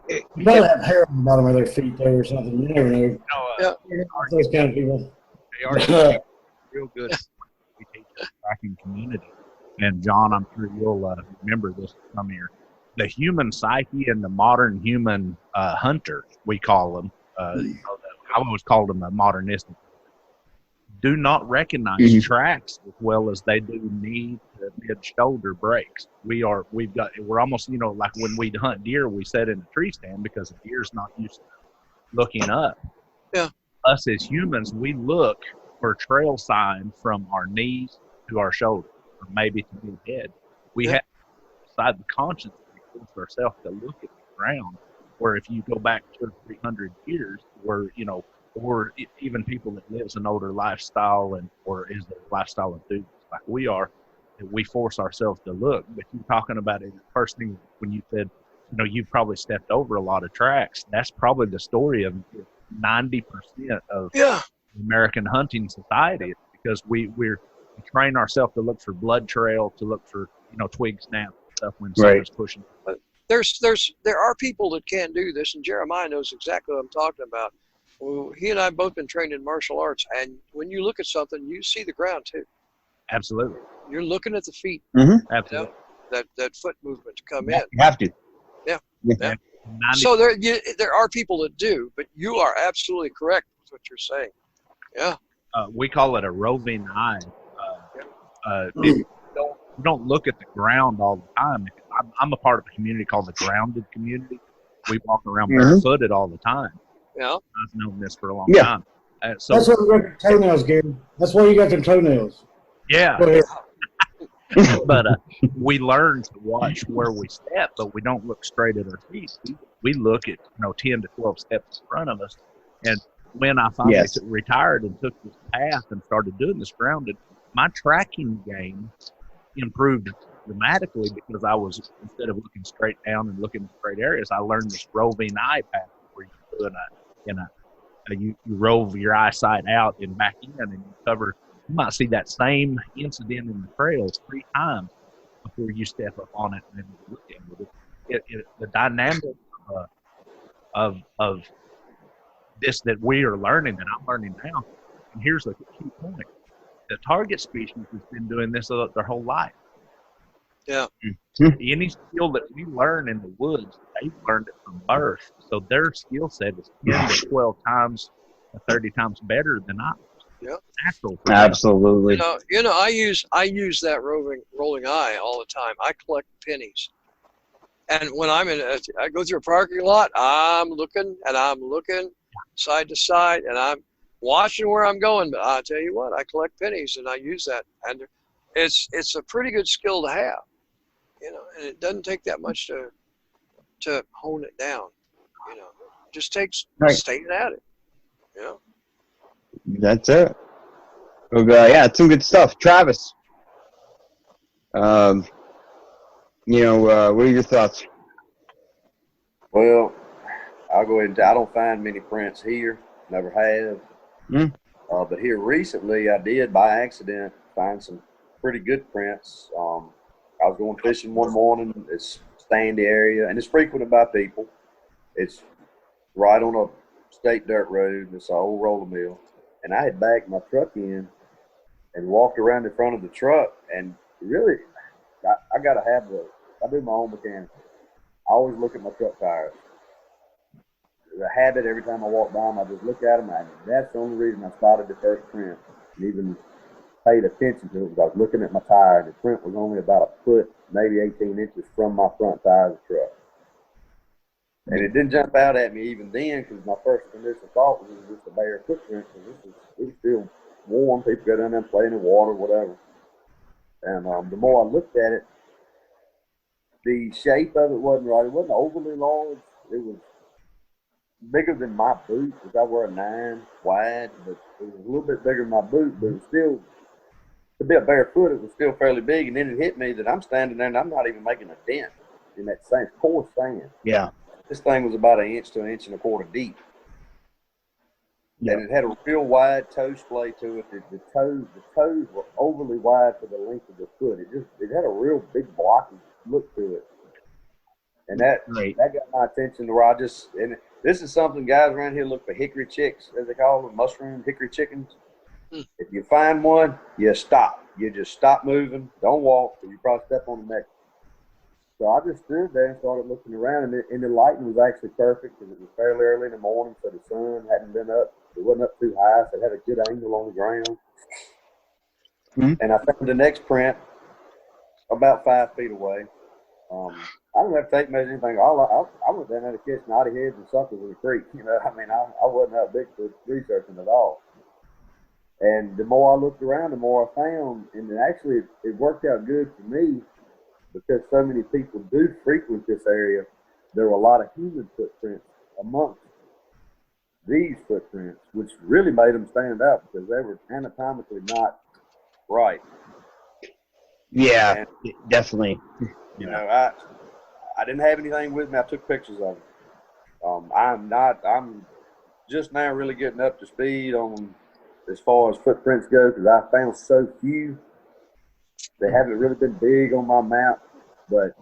You probably have hair on the bottom of their feet, though, or something. You never know. Those kind of people. They are real good. We teach the tracking community. And John, I'm sure you'll remember this from here. The human psyche and the modern human hunter, we call them. I always called them a modernistic. Do not recognize tracks as well as they do knee to mid shoulder breaks. We're almost, you know, like when we hunt deer, we sit in a tree stand because the deer's not used to looking up. Yeah. Us as humans, we look for trail signs from our knees to our shoulders, or maybe to the head. We have inside the conscience, we force ourselves to look at the ground where if you go back 200 or 300 years, where, you know, or even people that lives an older lifestyle or is a lifestyle enthusiast like we are, that we force ourselves to look. But you're talking about it, the first thing when you said, you know, you've probably stepped over a lot of tracks. That's probably the story of 90% of American hunting society, because we train ourselves to look for blood trail, to look for, you know, twig snap stuff when someone's pushing. But there are people that can't do this, and Jeremiah knows exactly what I'm talking about. Well, he and I have both been trained in martial arts, and when you look at something, you see the ground too. Absolutely. You're looking at the feet. Mm-hmm. Absolutely. You know, that foot movement to come You in. have to. Yeah. So there are people that do, but you are absolutely correct with what you're saying. Yeah. We call it a roving eye. You don't look at the ground all the time. I'm a part of a community called the Grounded Community. We walk around barefooted all the time. Yeah. I've known this for a long time. So that's why you got your toenails, Gary. That's why you got your toenails. Yeah. But we learn to watch where we step, but we don't look straight at our feet. We look at, 10 to 12 steps in front of us. And when I finally retired and took this path and started doing this grounded, my tracking game improved dramatically, because I was, instead of looking straight down and looking in straight areas, I learned this roving eye pattern where you rove your eyesight out and back in, and you cover. You might see that same incident in the trail 3 times before you step up on it and then look at it. The dynamic of this that we are learning, that I'm learning now, and here's the key point: the target species has been doing this their whole life. Yeah. Any skill that we learn in the woods, they've learned it from birth. So their skill set is 10 to 12 times, 30 times better than ours. Yeah. Natural. Absolutely. You know, I use that rolling eye all the time. I collect pennies, and when I go through a parking lot, I'm looking side to side, and I'm watching where I'm going. But I tell you what, I collect pennies, and I use that, and it's a pretty good skill to have, and it doesn't take that much to hone it down. It just takes staying at it. That's it. It's some good stuff. Travis, what are your thoughts? Well, I'll go ahead and I don't find many prints here. Never have. But here recently, I did by accident find some pretty good prints. I was going fishing one morning. It's sandy area, and it's frequented by people. It's right on a state dirt road. It's an old roller mill. And I had backed my truck in and walked around in front of the truck. And really, I got to have I do my own mechanical. I always look at my truck tires. The habit, every time I walk by them, I just look at them. And that's the only reason I spotted the first print and even paid attention to it, because I was looking at my tire. And the print was only about a foot, maybe 18 inches from my front tire of the truck. And it didn't jump out at me even then, because my first initial thought was it was just a bare footprint, because it was still warm. People go down there and play in the water, whatever. And the more I looked at it, the shape of it wasn't right. It wasn't overly large. It was bigger than my boot, because I wear a 9 wide, but it was a little bit bigger than my boot, but it was still, to be a barefoot, it was still fairly big. And then it hit me that I'm standing there and I'm not even making a dent in that same coarse sand. Yeah. This thing was about 1 inch to 1.25 inches deep. Yeah. And it had a real wide toe splay to it. The toes were overly wide for the length of the foot. It had a real big blocky look to it. And that got my attention to where and this is something guys around here look for hickory chicks, as they call them, mushroom hickory chickens. If you find one, you stop. You just stop moving. Don't walk, because you probably step on the neck. So I just stood there and started looking around, and the lighting was actually perfect, because it was fairly early in the morning, so the sun hadn't been up. It wasn't up too high, so it had a good angle on the ground. And I found the next print about 5 feet away. I don't have to tape measure anything. I went down there to catch knotty heads and suckers in the creek. I wasn't out Bigfoot researching at all. And the more I looked around, the more I found, and it worked out good for me, because so many people do frequent this area. there were a lot of human footprints amongst these footprints, which really made them stand out because they were anatomically not right. Yeah, And, definitely. you know, I didn't have anything with me. I took pictures of them. I'm just now really getting up to speed on as far as footprints go because I found so few. They haven't really been big on my map, but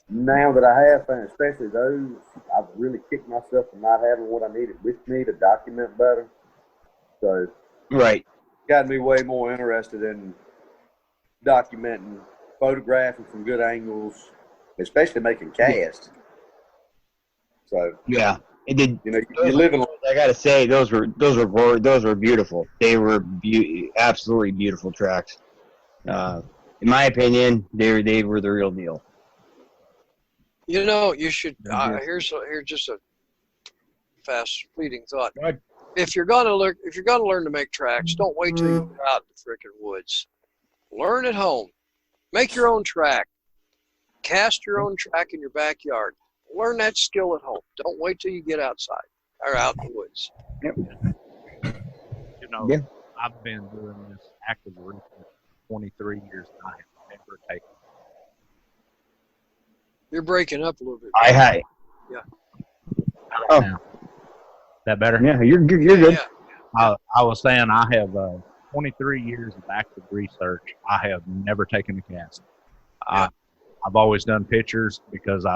now that I have found, especially those, I've really kicked myself for not having what I needed with me to document better. So, Right. got me way more interested in documenting, photographing from good angles, especially making casts. So, Yeah. It did. you know, you live in. I gotta say, those were beautiful. They were absolutely beautiful tracks. In my opinion, they were the real deal. You know, you should. Here's just a fast, fleeting thought. Right. If you're gonna learn to make tracks, don't wait till you get out in the frickin' woods. Learn at home. Make your own track. Cast your own track in your backyard. Learn that skill at home. Don't wait till you get outside or out in the woods. Yep. You know, Yeah. I've been doing this active research for 23 years and I have never taken. You're breaking up a little bit. Hi. Oh. Now. Is that better? Yeah, you're good. Yeah. I was saying I have 23 years of active research. I have never taken a cast. I've always done pictures because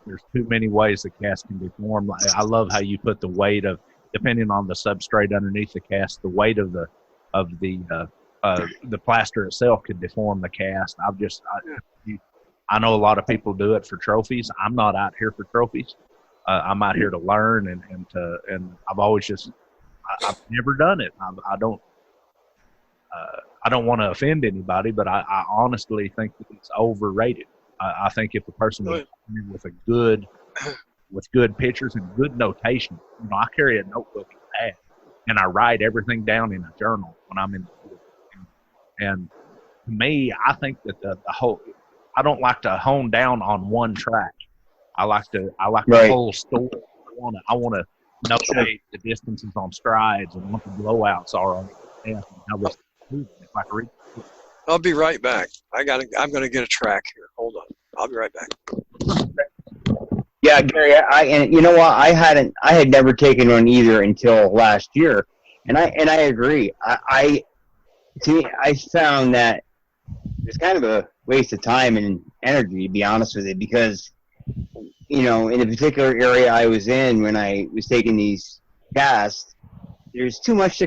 there's too many ways the cast can be formed. I love how you put the weight of, depending on the substrate underneath the cast, the weight of the plaster itself could deform the cast. I know a lot of people do it for trophies. I'm not out here for trophies. I'm out here to learn and I've always I've never done it. I don't want to offend anybody, but I honestly think that it's overrated. I think if a person was with good pictures and good notation, you know, I carry a notebook and a pad, and I write everything down in a journal when I'm in the field. And to me, I think that the whole, I don't like to hone down on one track. I like the whole story. I want to notate the distances on strides and what the blowouts are on the path and how this moving. If I can read. I'll be right back. I'm gonna get a track here. Hold on. I'll be right back. Yeah, Gary, and you know what? I had never taken one either until last year, and I agree. I found that it's kind of a waste of time and energy, to be honest with you, because, you know, in a particular area I was in when I was taking these casts, there's too much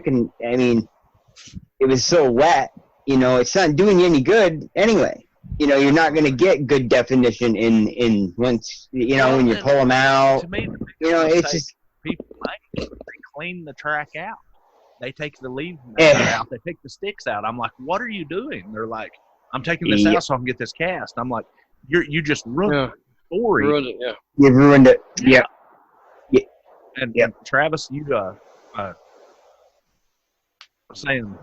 it was so wet, you know, it's not doing you any good anyway. You know, you're not going to get good definition in once, you know, when you pull them out. To me, you know, it's just people they clean the track out. They take the leaves out. They take the sticks out. I'm like, what are you doing? They're like, I'm taking this out so I can get this cast. I'm like, you just ruined the story. Ruined it, yeah. You've ruined it. Yeah. And Travis, you saying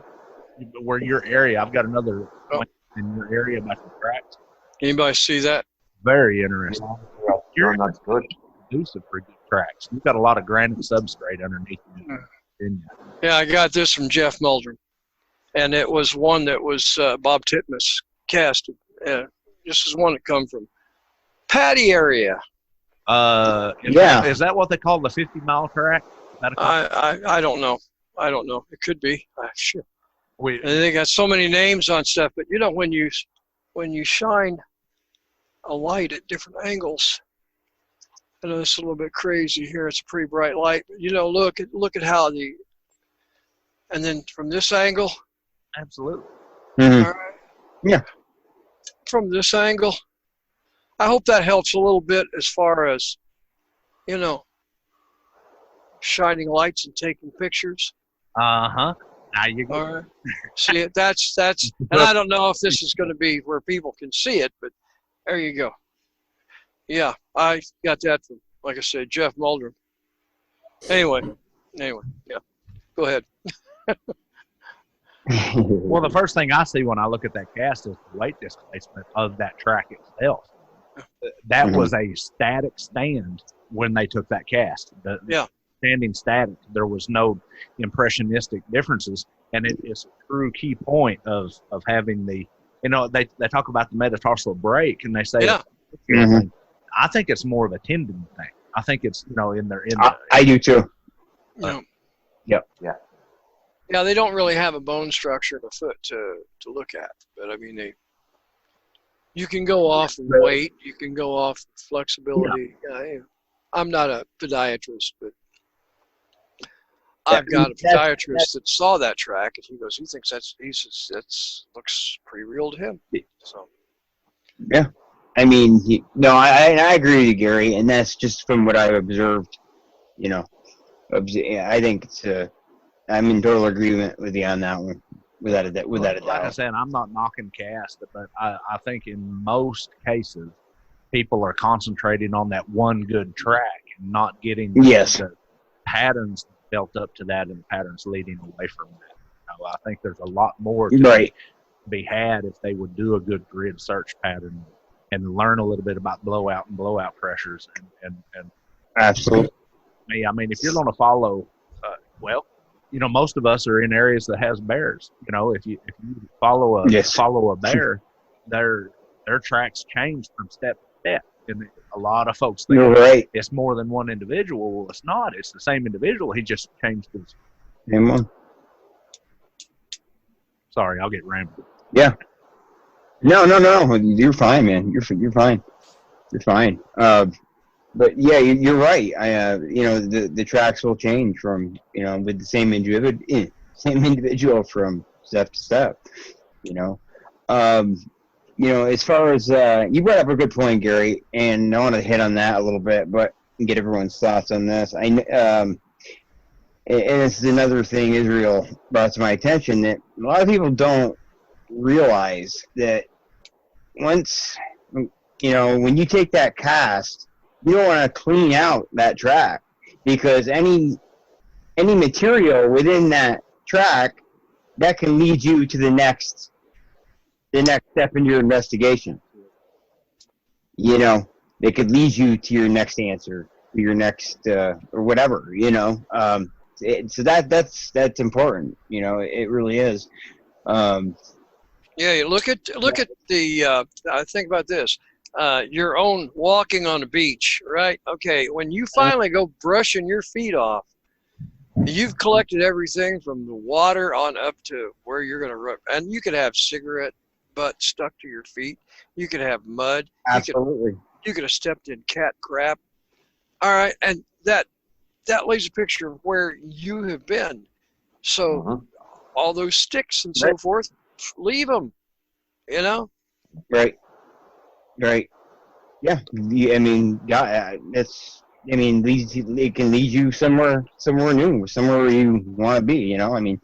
where your area, I've got another point in your area about the tracks. Anybody see that? Very interesting. That's good. Conducive for good tracks. You've got a lot of granite substrate underneath you. Yeah, I got this from Jeff Muldren, and it was one that was Bob Titmus casted. This is one that come from Patty area. Is that what they call the 50-mile track? I don't know. It could be. Sure. And they got so many names on stuff, but you know, when you shine a light at different angles, I know it's a little bit crazy here. It's a pretty bright light, but you know, look at how and then from this angle. Absolutely. Mm-hmm. All right. Yeah. From this angle, I hope that helps a little bit as far as, you know, shining lights and taking pictures. Uh-huh. Now you go. All right. See it? That's, and I don't know if this is going to be where people can see it, but there you go. Yeah, I got that from, like I said, Jeff Muldren. Anyway, yeah. Go ahead. Well, the first thing I see when I look at that cast is the weight displacement of that track itself. that Mm-hmm. was a static stand when they took that cast. Yeah. Standing static. There was no impressionistic differences, and it's a true key point of having the, they talk about the metatarsal break, and they say, Yeah. Mhm. I think it's more of a tendon thing. I think it's I do too. Yeah. Yep. Yeah. Yeah, they don't really have a bone structure in the foot to look at, but I mean, you can go off of weight, you can go off flexibility. I'm not a podiatrist, but I've got a podiatrist that saw that track, and he goes, he thinks that's looks pretty real to him. So. Yeah. I mean, I agree with you, Gary, and that's just from what I've observed. I think I'm in total agreement with you on that one, without a doubt. Like I said, I'm not knocking cast, but I think in most cases, people are concentrating on that one good track and not getting the patterns built up to that and the patterns leading away from that. I think there's a lot more to be had if they would do a good grid search pattern and learn a little bit about blowout pressures and absolutely. I mean, if you're going to follow, most of us are in areas that has bears. If you follow a bear, their tracks change from step to step, and a lot of folks think it's more than one individual. Well, it's not. It's the same individual. He just changed his. Same one. Sorry, I'll get rambling. Yeah. No. You're fine, man. You're fine. You're fine. But yeah, you're right. The tracks will change from with the same individual from step to step. As far as you brought up a good point, Gary, and I want to hit on that a little bit, but get everyone's thoughts on this. And it's another thing Israel brought to my attention that a lot of people don't realize that once when you take that cast, you don't want to clean out that track, because any material within that track that can lead you to the next step in your investigation. It could lead you to your next answer, your next or whatever. So that's important. It really is. Yeah, look at the. Think about this. Your own walking on the beach, right? Okay, when you finally go brushing your feet off, you've collected everything from the water on up to where you're going to run. And you could have cigarette butt stuck to your feet. You could have mud. Absolutely. You could have stepped in cat crap. All right, and that leaves a picture of where you have been. So all those sticks and so forth, leave them. Right. Yeah. I mean, it can lead you somewhere new, somewhere where you want to be. I mean,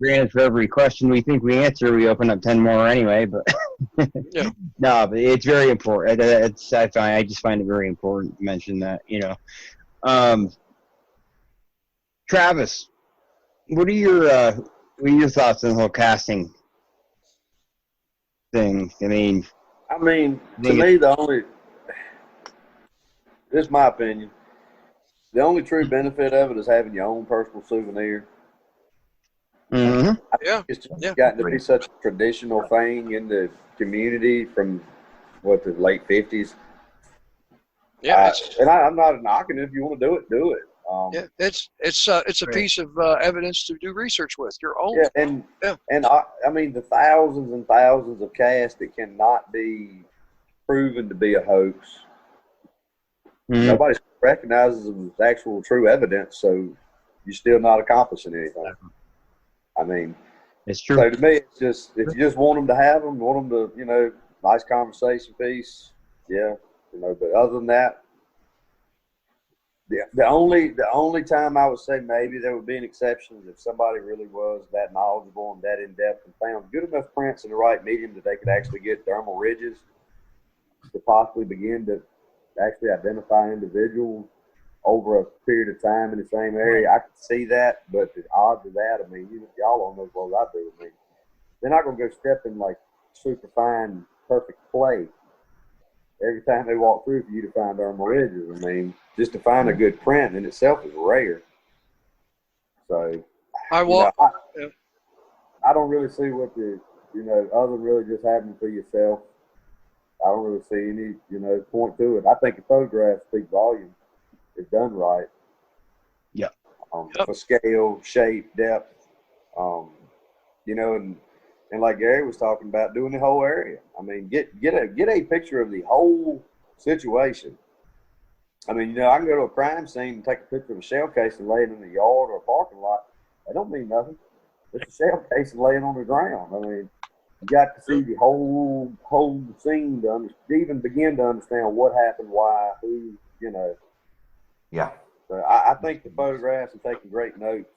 granted, for every question we think we answer, we open up 10 more anyway. But no, but it's very important. I just find it very important to mention that. Travis, what are your thoughts on the whole casting thing? I mean, to me, this is my opinion, the only true benefit of it is having your own personal souvenir. Mm-hmm. It's gotten to be such a traditional thing in the community from the late 50s. Yeah, and I'm not knocking it. If you want to do it, do it. It's a piece of evidence to do research with. Your own. Yeah, and the thousands and thousands of casts that cannot be proven to be a hoax. Mm-hmm. Nobody recognizes them as actual true evidence, so you're still not accomplishing anything. It's true. So to me, it's just, if you just want them to have them, want them to, nice conversation piece, but other than that, the only time I would say maybe there would be an exception is if somebody really was that knowledgeable and that in-depth and found good enough prints in the right medium that they could actually get dermal ridges to possibly begin to actually identify individuals over a period of time in the same area. I could see that, but the odds of that, y'all don't know as well as I do. They're not going to go step in like super fine, perfect clay every time they walk through for you to find dermal ridges. I mean, just to find a good print in itself is rare. So, I don't really see what the, other than really just having to yourself. I don't really see any, point to it. I think the photographs speak volume if done right. Yeah. For scale, shape, depth, and like Gary was talking about, doing the whole area. I mean, get a picture of the whole situation. I mean, I can go to a crime scene and take a picture of a shell casing laying in the yard or a parking lot. That don't mean nothing. It's a shell casing laying on the ground. I mean, you got to see the whole scene to even begin to understand what happened, why, who, Yeah. So I think the photographs and taking great notes,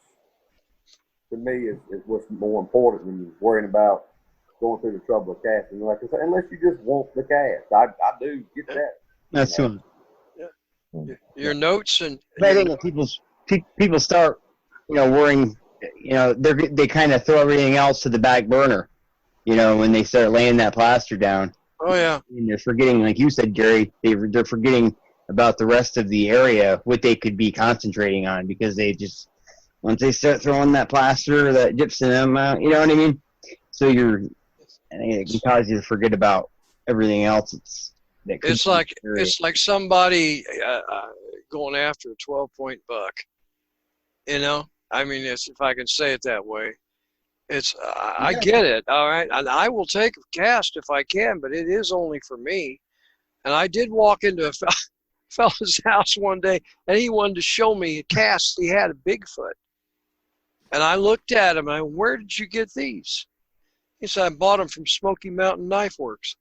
to me, is what's more important than worrying about going through the trouble of casting. Like I said, unless you just want the cast. I do get that. That's true. Yeah. Your notes and I think when people start, worrying, they kind of throw everything else to the back burner, when they start laying that plaster down. Oh yeah. And they're forgetting, like you said, Gary, they're forgetting about the rest of the area, what they could be concentrating on, because they just, once they start throwing that plaster or that gypsum out, you know what I mean? So I think it can cause you to forget about everything else. It's like somebody going after a 12-point buck. I mean, if I can say it that way. I get it, all right? And I will take a cast if I can, but it is only for me. And I did walk into a fella's house one day, and he wanted to show me a cast he had of Bigfoot. And I looked at him, and I went, "Where did you get these?" He said, "I bought them from Smoky Mountain Knife Works."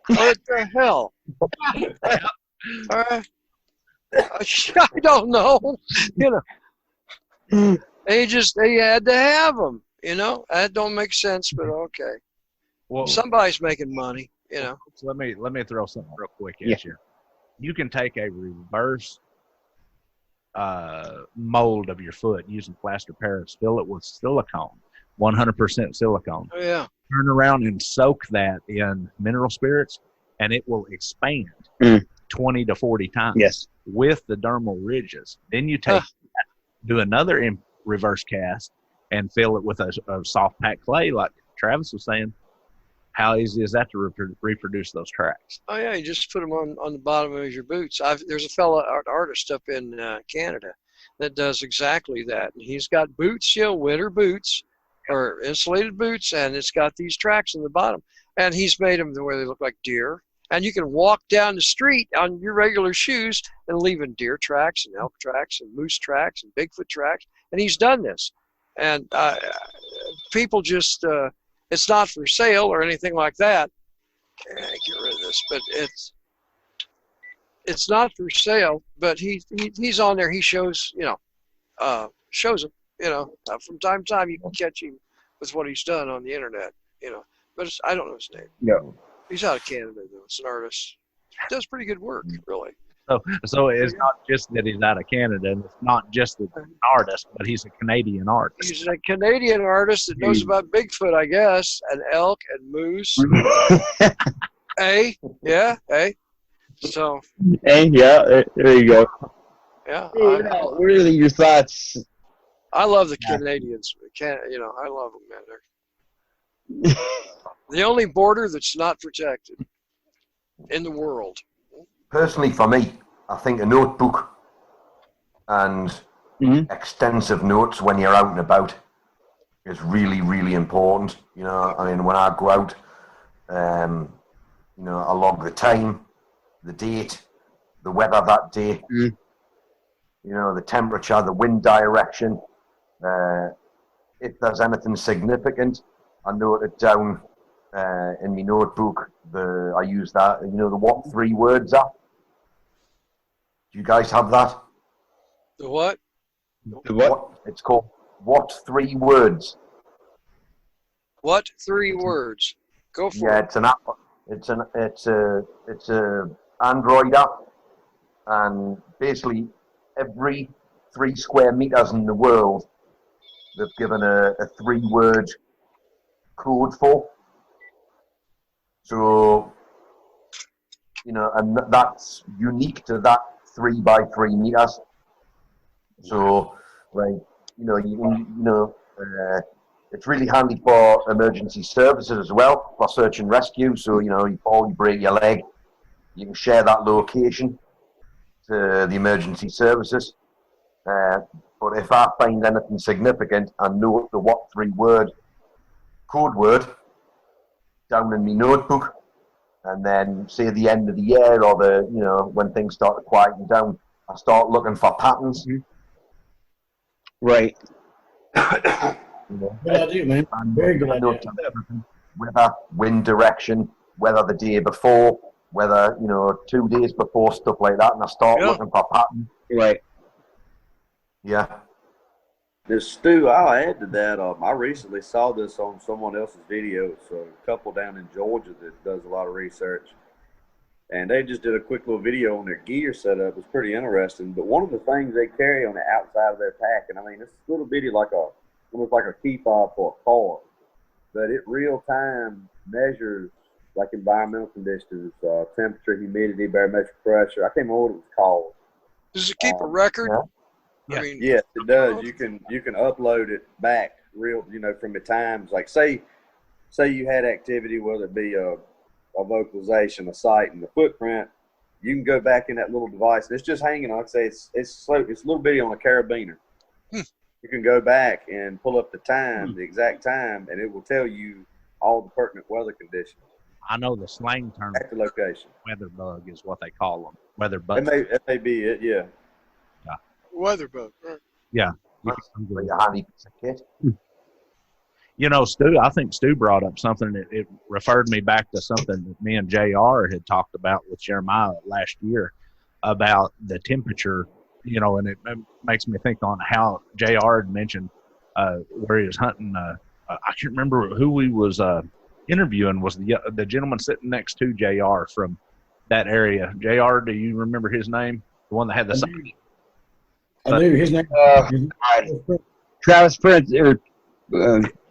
What the hell? All right. I don't know. They had to have them. That don't make sense, but okay. Well, somebody's making money. So let me throw something real quick at you. You can take a reverse mold of your foot using plaster Paris, fill it with silicone, 100% silicone. Oh yeah. Turn around and soak that in mineral spirits, and it will expand 20 to 40 times with the dermal ridges. Then you take do another reverse cast and fill it with a soft packed clay, like Travis was saying. How easy is that to reproduce those tracks? Oh yeah, you just put them on the bottom of your boots. There's a fellow artist up in Canada that does exactly that, and he's got boots, winter boots or insulated boots, and it's got these tracks in the bottom, and he's made them the way they look like deer. And you can walk down the street on your regular shoes and leaving deer tracks and elk tracks and moose tracks and Bigfoot tracks, and he's done this. And people just. It's not for sale or anything like that. Get rid of this, but it's not for sale. But he's on there. He shows shows them. From time to time you can catch him with what he's done on the internet. But I don't know his name. No, he's out of Canada though. It's an artist. He does pretty good work, really. So it's not just that he's out of Canada, and it's not just that he's an artist, but he's a Canadian artist. He's a Canadian artist that knows about Bigfoot, I guess, and elk and moose. So. There you go. Yeah. What are your thoughts? I love the Canadians. I love them, man. They're the only border that's not protected in the world. Personally, for me, I think a notebook and extensive notes when you're out and about is really, really important. When I go out, I log the time, the date, the weather that day, the temperature, the wind direction. If there's anything significant, I note it down in my notebook. I use that, the what 3 words are. Do you guys have that? The what? The what? It's called what 3 words. What 3 words? Go for it. Yeah, it's an app. It's a Android app, and basically every 3 square meters in the world, they've given a 3-word code for. So and that's unique to that 3 by 3 meters. So, it's really handy for emergency services as well, for search and rescue. So, you fall, you break your leg, you can share that location to the emergency services. But if I find anything significant, I note the what 3-word code word down in my notebook, and then say at the end of the year or when things start to quieten down, I start looking for patterns. Right. Good idea, man. Very good idea. Weather, wind direction, weather the day before, weather 2 days before, stuff like that, and I start looking for patterns. Right. Yeah. This Stu, I'll add to that. I recently saw this on someone else's video. It's a couple down in Georgia that does a lot of research. And they just did a quick little video on their gear setup. It's pretty interesting. But one of the things they carry on the outside of their pack, and I mean, it's a little bitty almost like a key fob for a car. But it real time measures like environmental conditions, temperature, humidity, barometric pressure. I can't remember what it was called. Does it keep a record? Yeah. I mean, Yes, it does. You can upload it back from the times. Like say you had activity, whether it be a vocalization, a sight, and the footprint. You can go back in that little device. It's just hanging. Like I say, it's a little bitty on a carabiner. You can go back and pull up the time, the exact time, and it will tell you all the pertinent weather conditions. I know the slang term. At the location. Weather bug is what they call them. Weather bug. It may be it. Yeah. weather boat. Right. Yeah. A handy piece of kit. Stu, I think Stu brought up something that it referred me back to something that me and J.R. had talked about with Jeremiah last year about the temperature, and it makes me think on how J.R. had mentioned where he was hunting. I can't remember who he was interviewing. Was the gentleman sitting next to J.R. from that area. J.R., do you remember his name? The one that had the sign? I do. His name. Travis Prince or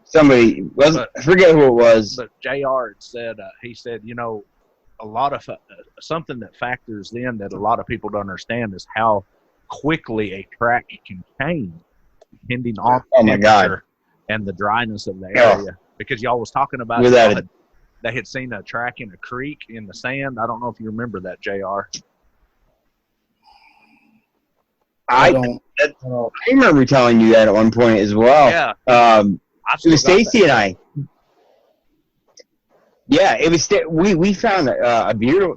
somebody. I forget who it was. But J.R. had said, he said, a lot of something that factors in that a lot of people don't understand is how quickly a track can change depending on the temperature and the dryness of the area. Because y'all was talking about they had seen a track in a creek in the sand. I don't know if you remember that, J.R. I remember telling you that at one point as well. Yeah. It was Stacey and I. Yeah, it was. We found a beautiful,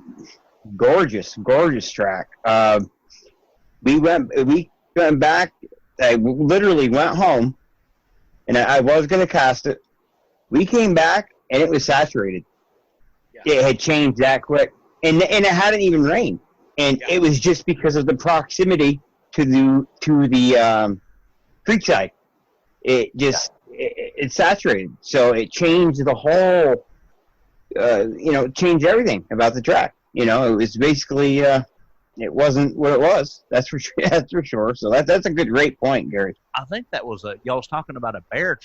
gorgeous track. We went back. I literally went home, and I was going to cast it. We came back, and it was saturated. Yeah. It had changed that quick, and it hadn't even rained, and it was just because of the proximity to the creekside. It just it saturated, so it changed the whole. Changed everything about the track. It was basically it wasn't what it was. That's for sure. That's for sure. So that's a great point, Gary. I think that was y'all was talking about a bear.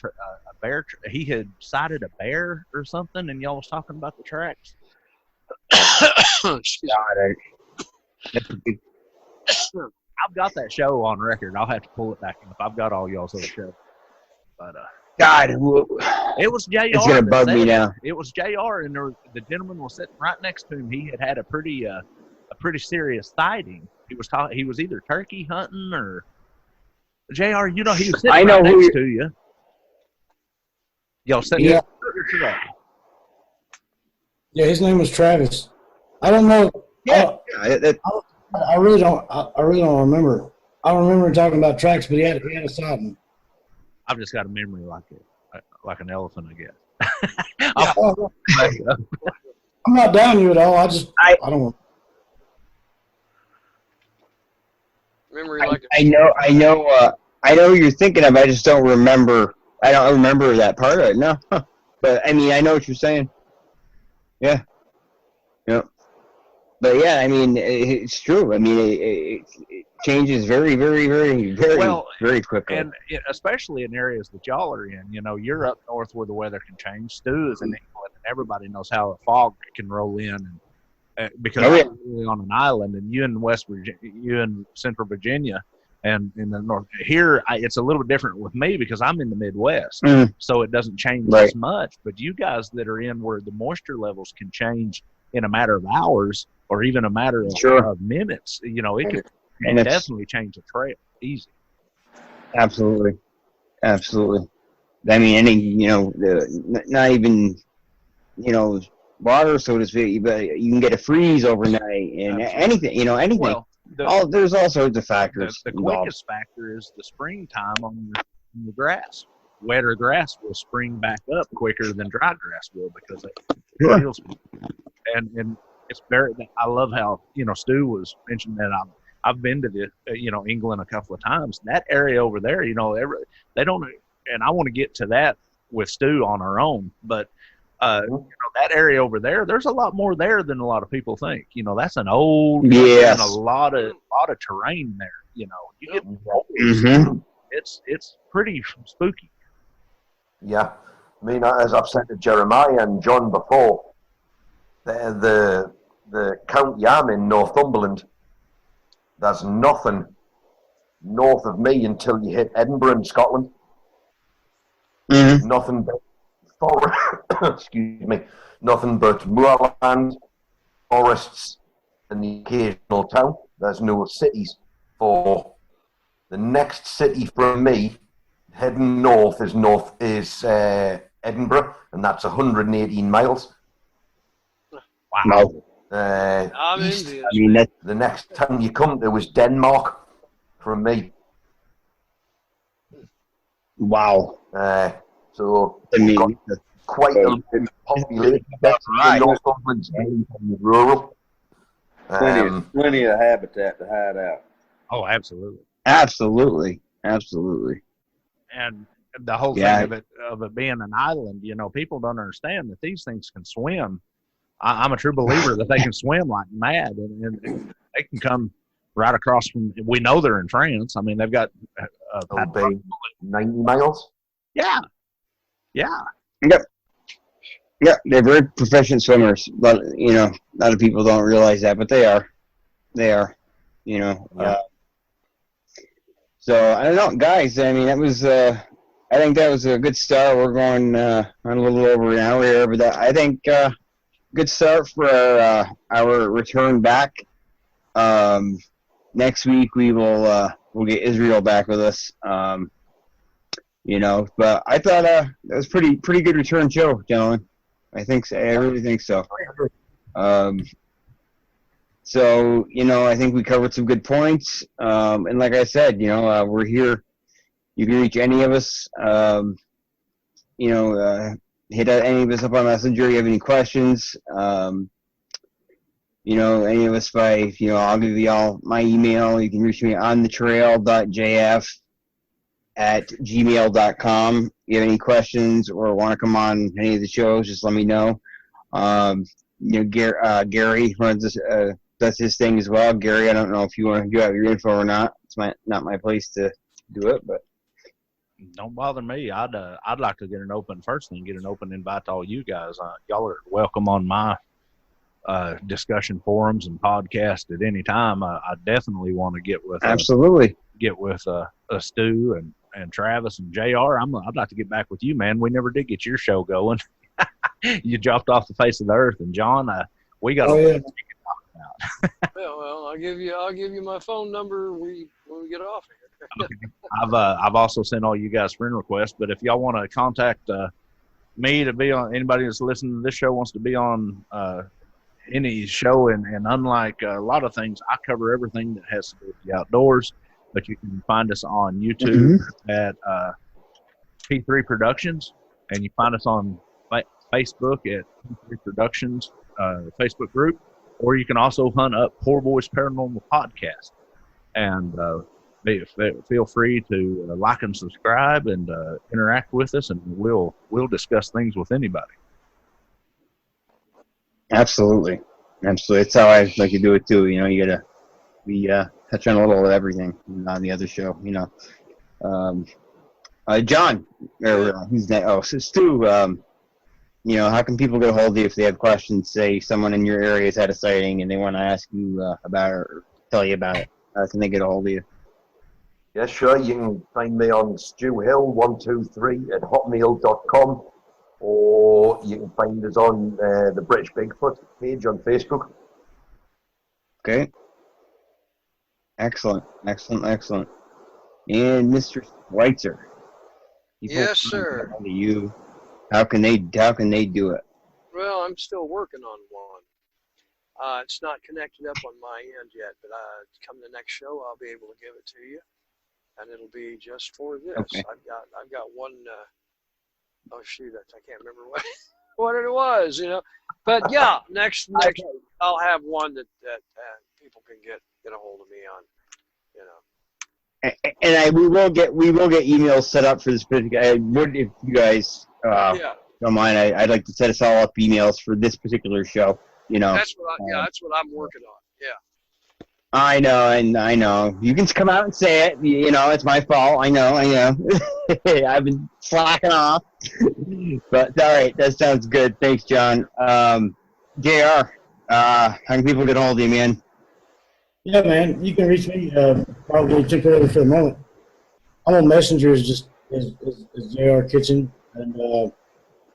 He had sighted a bear or something, and y'all was talking about the tracks. I've got that show on record. I'll have to pull it back if I've got all y'all's other show. But God, it was J.R. It's gonna bug me now. It was J.R. and the gentleman was sitting right next to him. He had a pretty serious sighting. He was either turkey hunting or J.R. He was sitting right next to you. Y'all sitting Yeah. Yeah, his name was Travis. I don't know. Yeah. I really don't remember. I don't remember talking about tracks, but he had a sighting. I've just got a memory like an elephant, I guess. I'm not down you at all. I don't want. Memory I know you're thinking of. I just don't remember. I don't remember that part of it. No, but I mean, I know what you're saying. Yeah. But yeah, I mean, it's true. I mean, it changes very, very, very, very, very quickly. And especially in areas that y'all are in. You're up north where the weather can change. Stu is in England, and everybody knows how a fog can roll in. And because I'm really on an island, and you in West Virginia, you in Central Virginia, and in the north here, it's a little bit different with me because I'm in the Midwest, so it doesn't change as much. But you guys that are in where the moisture levels can change in a matter of hours or even a matter of minutes, you know, it could definitely change the trail easy. Absolutely. I mean, any, you know, not even, you know, water, so to speak, but you can get a freeze overnight and anything, you know, anything. Well, there's all sorts of factors. The quickest factor is the springtime on the grass. Wetter grass will spring back up quicker than dry grass will because it feels. And it's very. I love how, you know, Stu was mentioning that. I've been to you know, England a couple of times. That area over there, you know, they don't. And I want to get to that with Stu on our own, but. You know, that area over there, there's a lot more there than a lot of people think. You know, that's an old, and a lot of terrain there. You know, you get it's pretty spooky. Yeah, I mean, as I've said to Jeremiah and John before, the county I'm in, Northumberland, there's nothing north of me until you hit Edinburgh in Scotland. Nothing but excuse me, nothing but moorland, forests, and the occasional town. There's no cities. For the next city from me, heading north is Edinburgh, and that's 118 miles. Wow. East, I mean, the next town you come to is Denmark from me. Wow. So I mean, quite a population. That's right. Northumberland's rural. Plenty of habitat to hide out. Oh, absolutely. And the whole thing of it being an island, you know, people don't understand that these things can swim. I'm a true believer that they can swim like mad, and they can come right across from. We know they're in France. I mean, they've got 90 miles. Yeah. Yep, they're very proficient swimmers, but, you know, a lot of people don't realize that, but they are, you know. So, I don't know, guys, I mean, that was, I think that was a good start. We're going on a little over an hour here, but I think good start for our return back. Next week we'll get Israel back with us. You know, but I thought that was pretty good return show, gentlemen. I think so. I really think so. So, you know, I think we covered some good points. And like I said, you know, we're here. You can reach any of us. You know, hit any of us up on Messenger. You have any questions? You know, any of us by, you know, I'll give you all my email. You can reach me on thetrail.jf@gmail.com. If you have any questions or want to come on any of the shows, just let me know. You know, Gary runs this, does his thing as well. Gary, I don't know if you have your info or not. It's not my place to do it, but don't bother me. I'd like to get an open invite to all you guys. Y'all are welcome on my discussion forums and podcast at any time. I definitely want to get with Stu and Travis and JR. I'd like to get back with you, man. We never did get your show going. You dropped off the face of the earth, and John, we got to talk about. Well, I'll give you my phone number when we get off here. Okay. I've also sent all you guys friend requests, but if y'all want to contact me to be on, anybody that's listening to this show wants to be on any show, and unlike a lot of things, I cover everything that has to do with the outdoors. But you can find us on YouTube at P3 Productions, and you find us on Facebook at P3 Productions Facebook group, or you can also hunt up Poor Boys Paranormal Podcast. And feel free to like and subscribe and interact with us, and we'll discuss things with anybody. Absolutely. It's how I like to do it too. You know, you gotta be touch on a little of everything on the other show. You know, John, or who's that? Oh, so Stu. how can people get a hold of you if they have questions? Say someone in your area has had a sighting and they want to ask you about it or tell you about it. How can they get a hold of you? Yeah, sure. You can find me on Stu Hill 123 at hotmail.com, or you can find us on the British Bigfoot page on Facebook. Okay. Excellent. And Mr. Switzer. Yes, sir. You. How can they do it? Well, I'm still working on one. It's not connected up on my end yet, but come the next show, I'll be able to give it to you, and it'll be just for this. Okay. I've got one. Oh shoot, I can't remember what it was, But yeah, next I'll have one that people can get a hold of me on, And we will get emails set up for this particular. If you guys don't mind, I'd like to set us all up emails for this particular show. That's what I'm working on. Yeah. I know. You can come out and say it. It's my fault. I know. I've been slacking off. But all right, that sounds good. Thanks, John. JR, how can people get a hold of you, man? Yeah, man, you can reach me probably temporarily for the moment. I'm on Messenger as J.R Kitchen, and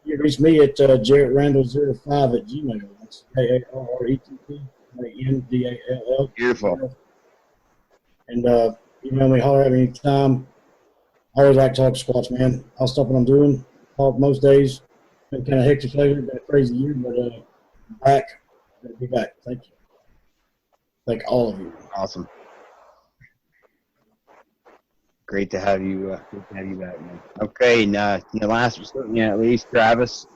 you can reach me at JarrettRandall05@gmail.com. That's JarrettRandall. Beautiful. And email me, holler at me anytime. I always like to talk to squats, man. I'll stop what I'm doing. Talk most days. Been kind of hectic lately. Been a crazy year, but I'm back. I'll be back. Thank you. Thank all of you. Awesome. Great to have you. Good to have you back, man. Okay, and last but certainly not least, Travis.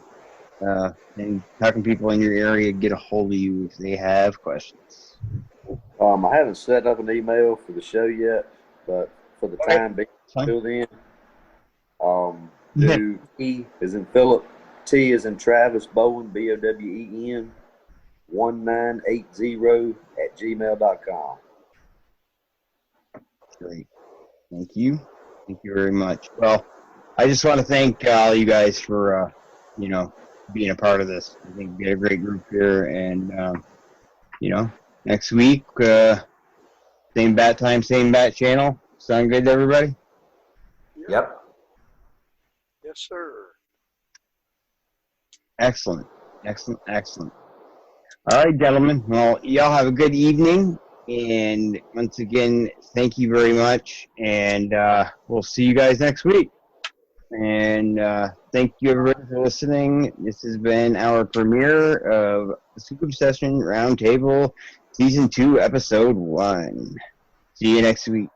And how can people in your area get a hold of you if they have questions? I haven't set up an email for the show yet, but for the time being, until then, do E as in Philip, T as in Travis Bowen, BOWEN, 1980 @gmail.com. Great. Thank you. Thank you very much. Well, I just want to thank all you guys for, being a part of this. I think we get a great group here, and, next week, same bat time, same bat channel. Sound good to everybody? Yep. Yes, sir. Excellent. All right, gentlemen. Well, y'all have a good evening. And once again, thank you very much. And we'll see you guys next week. And thank you, everybody, for listening. This has been our premiere of the Skookum Session Roundtable, Season 2, Episode 1. See you next week.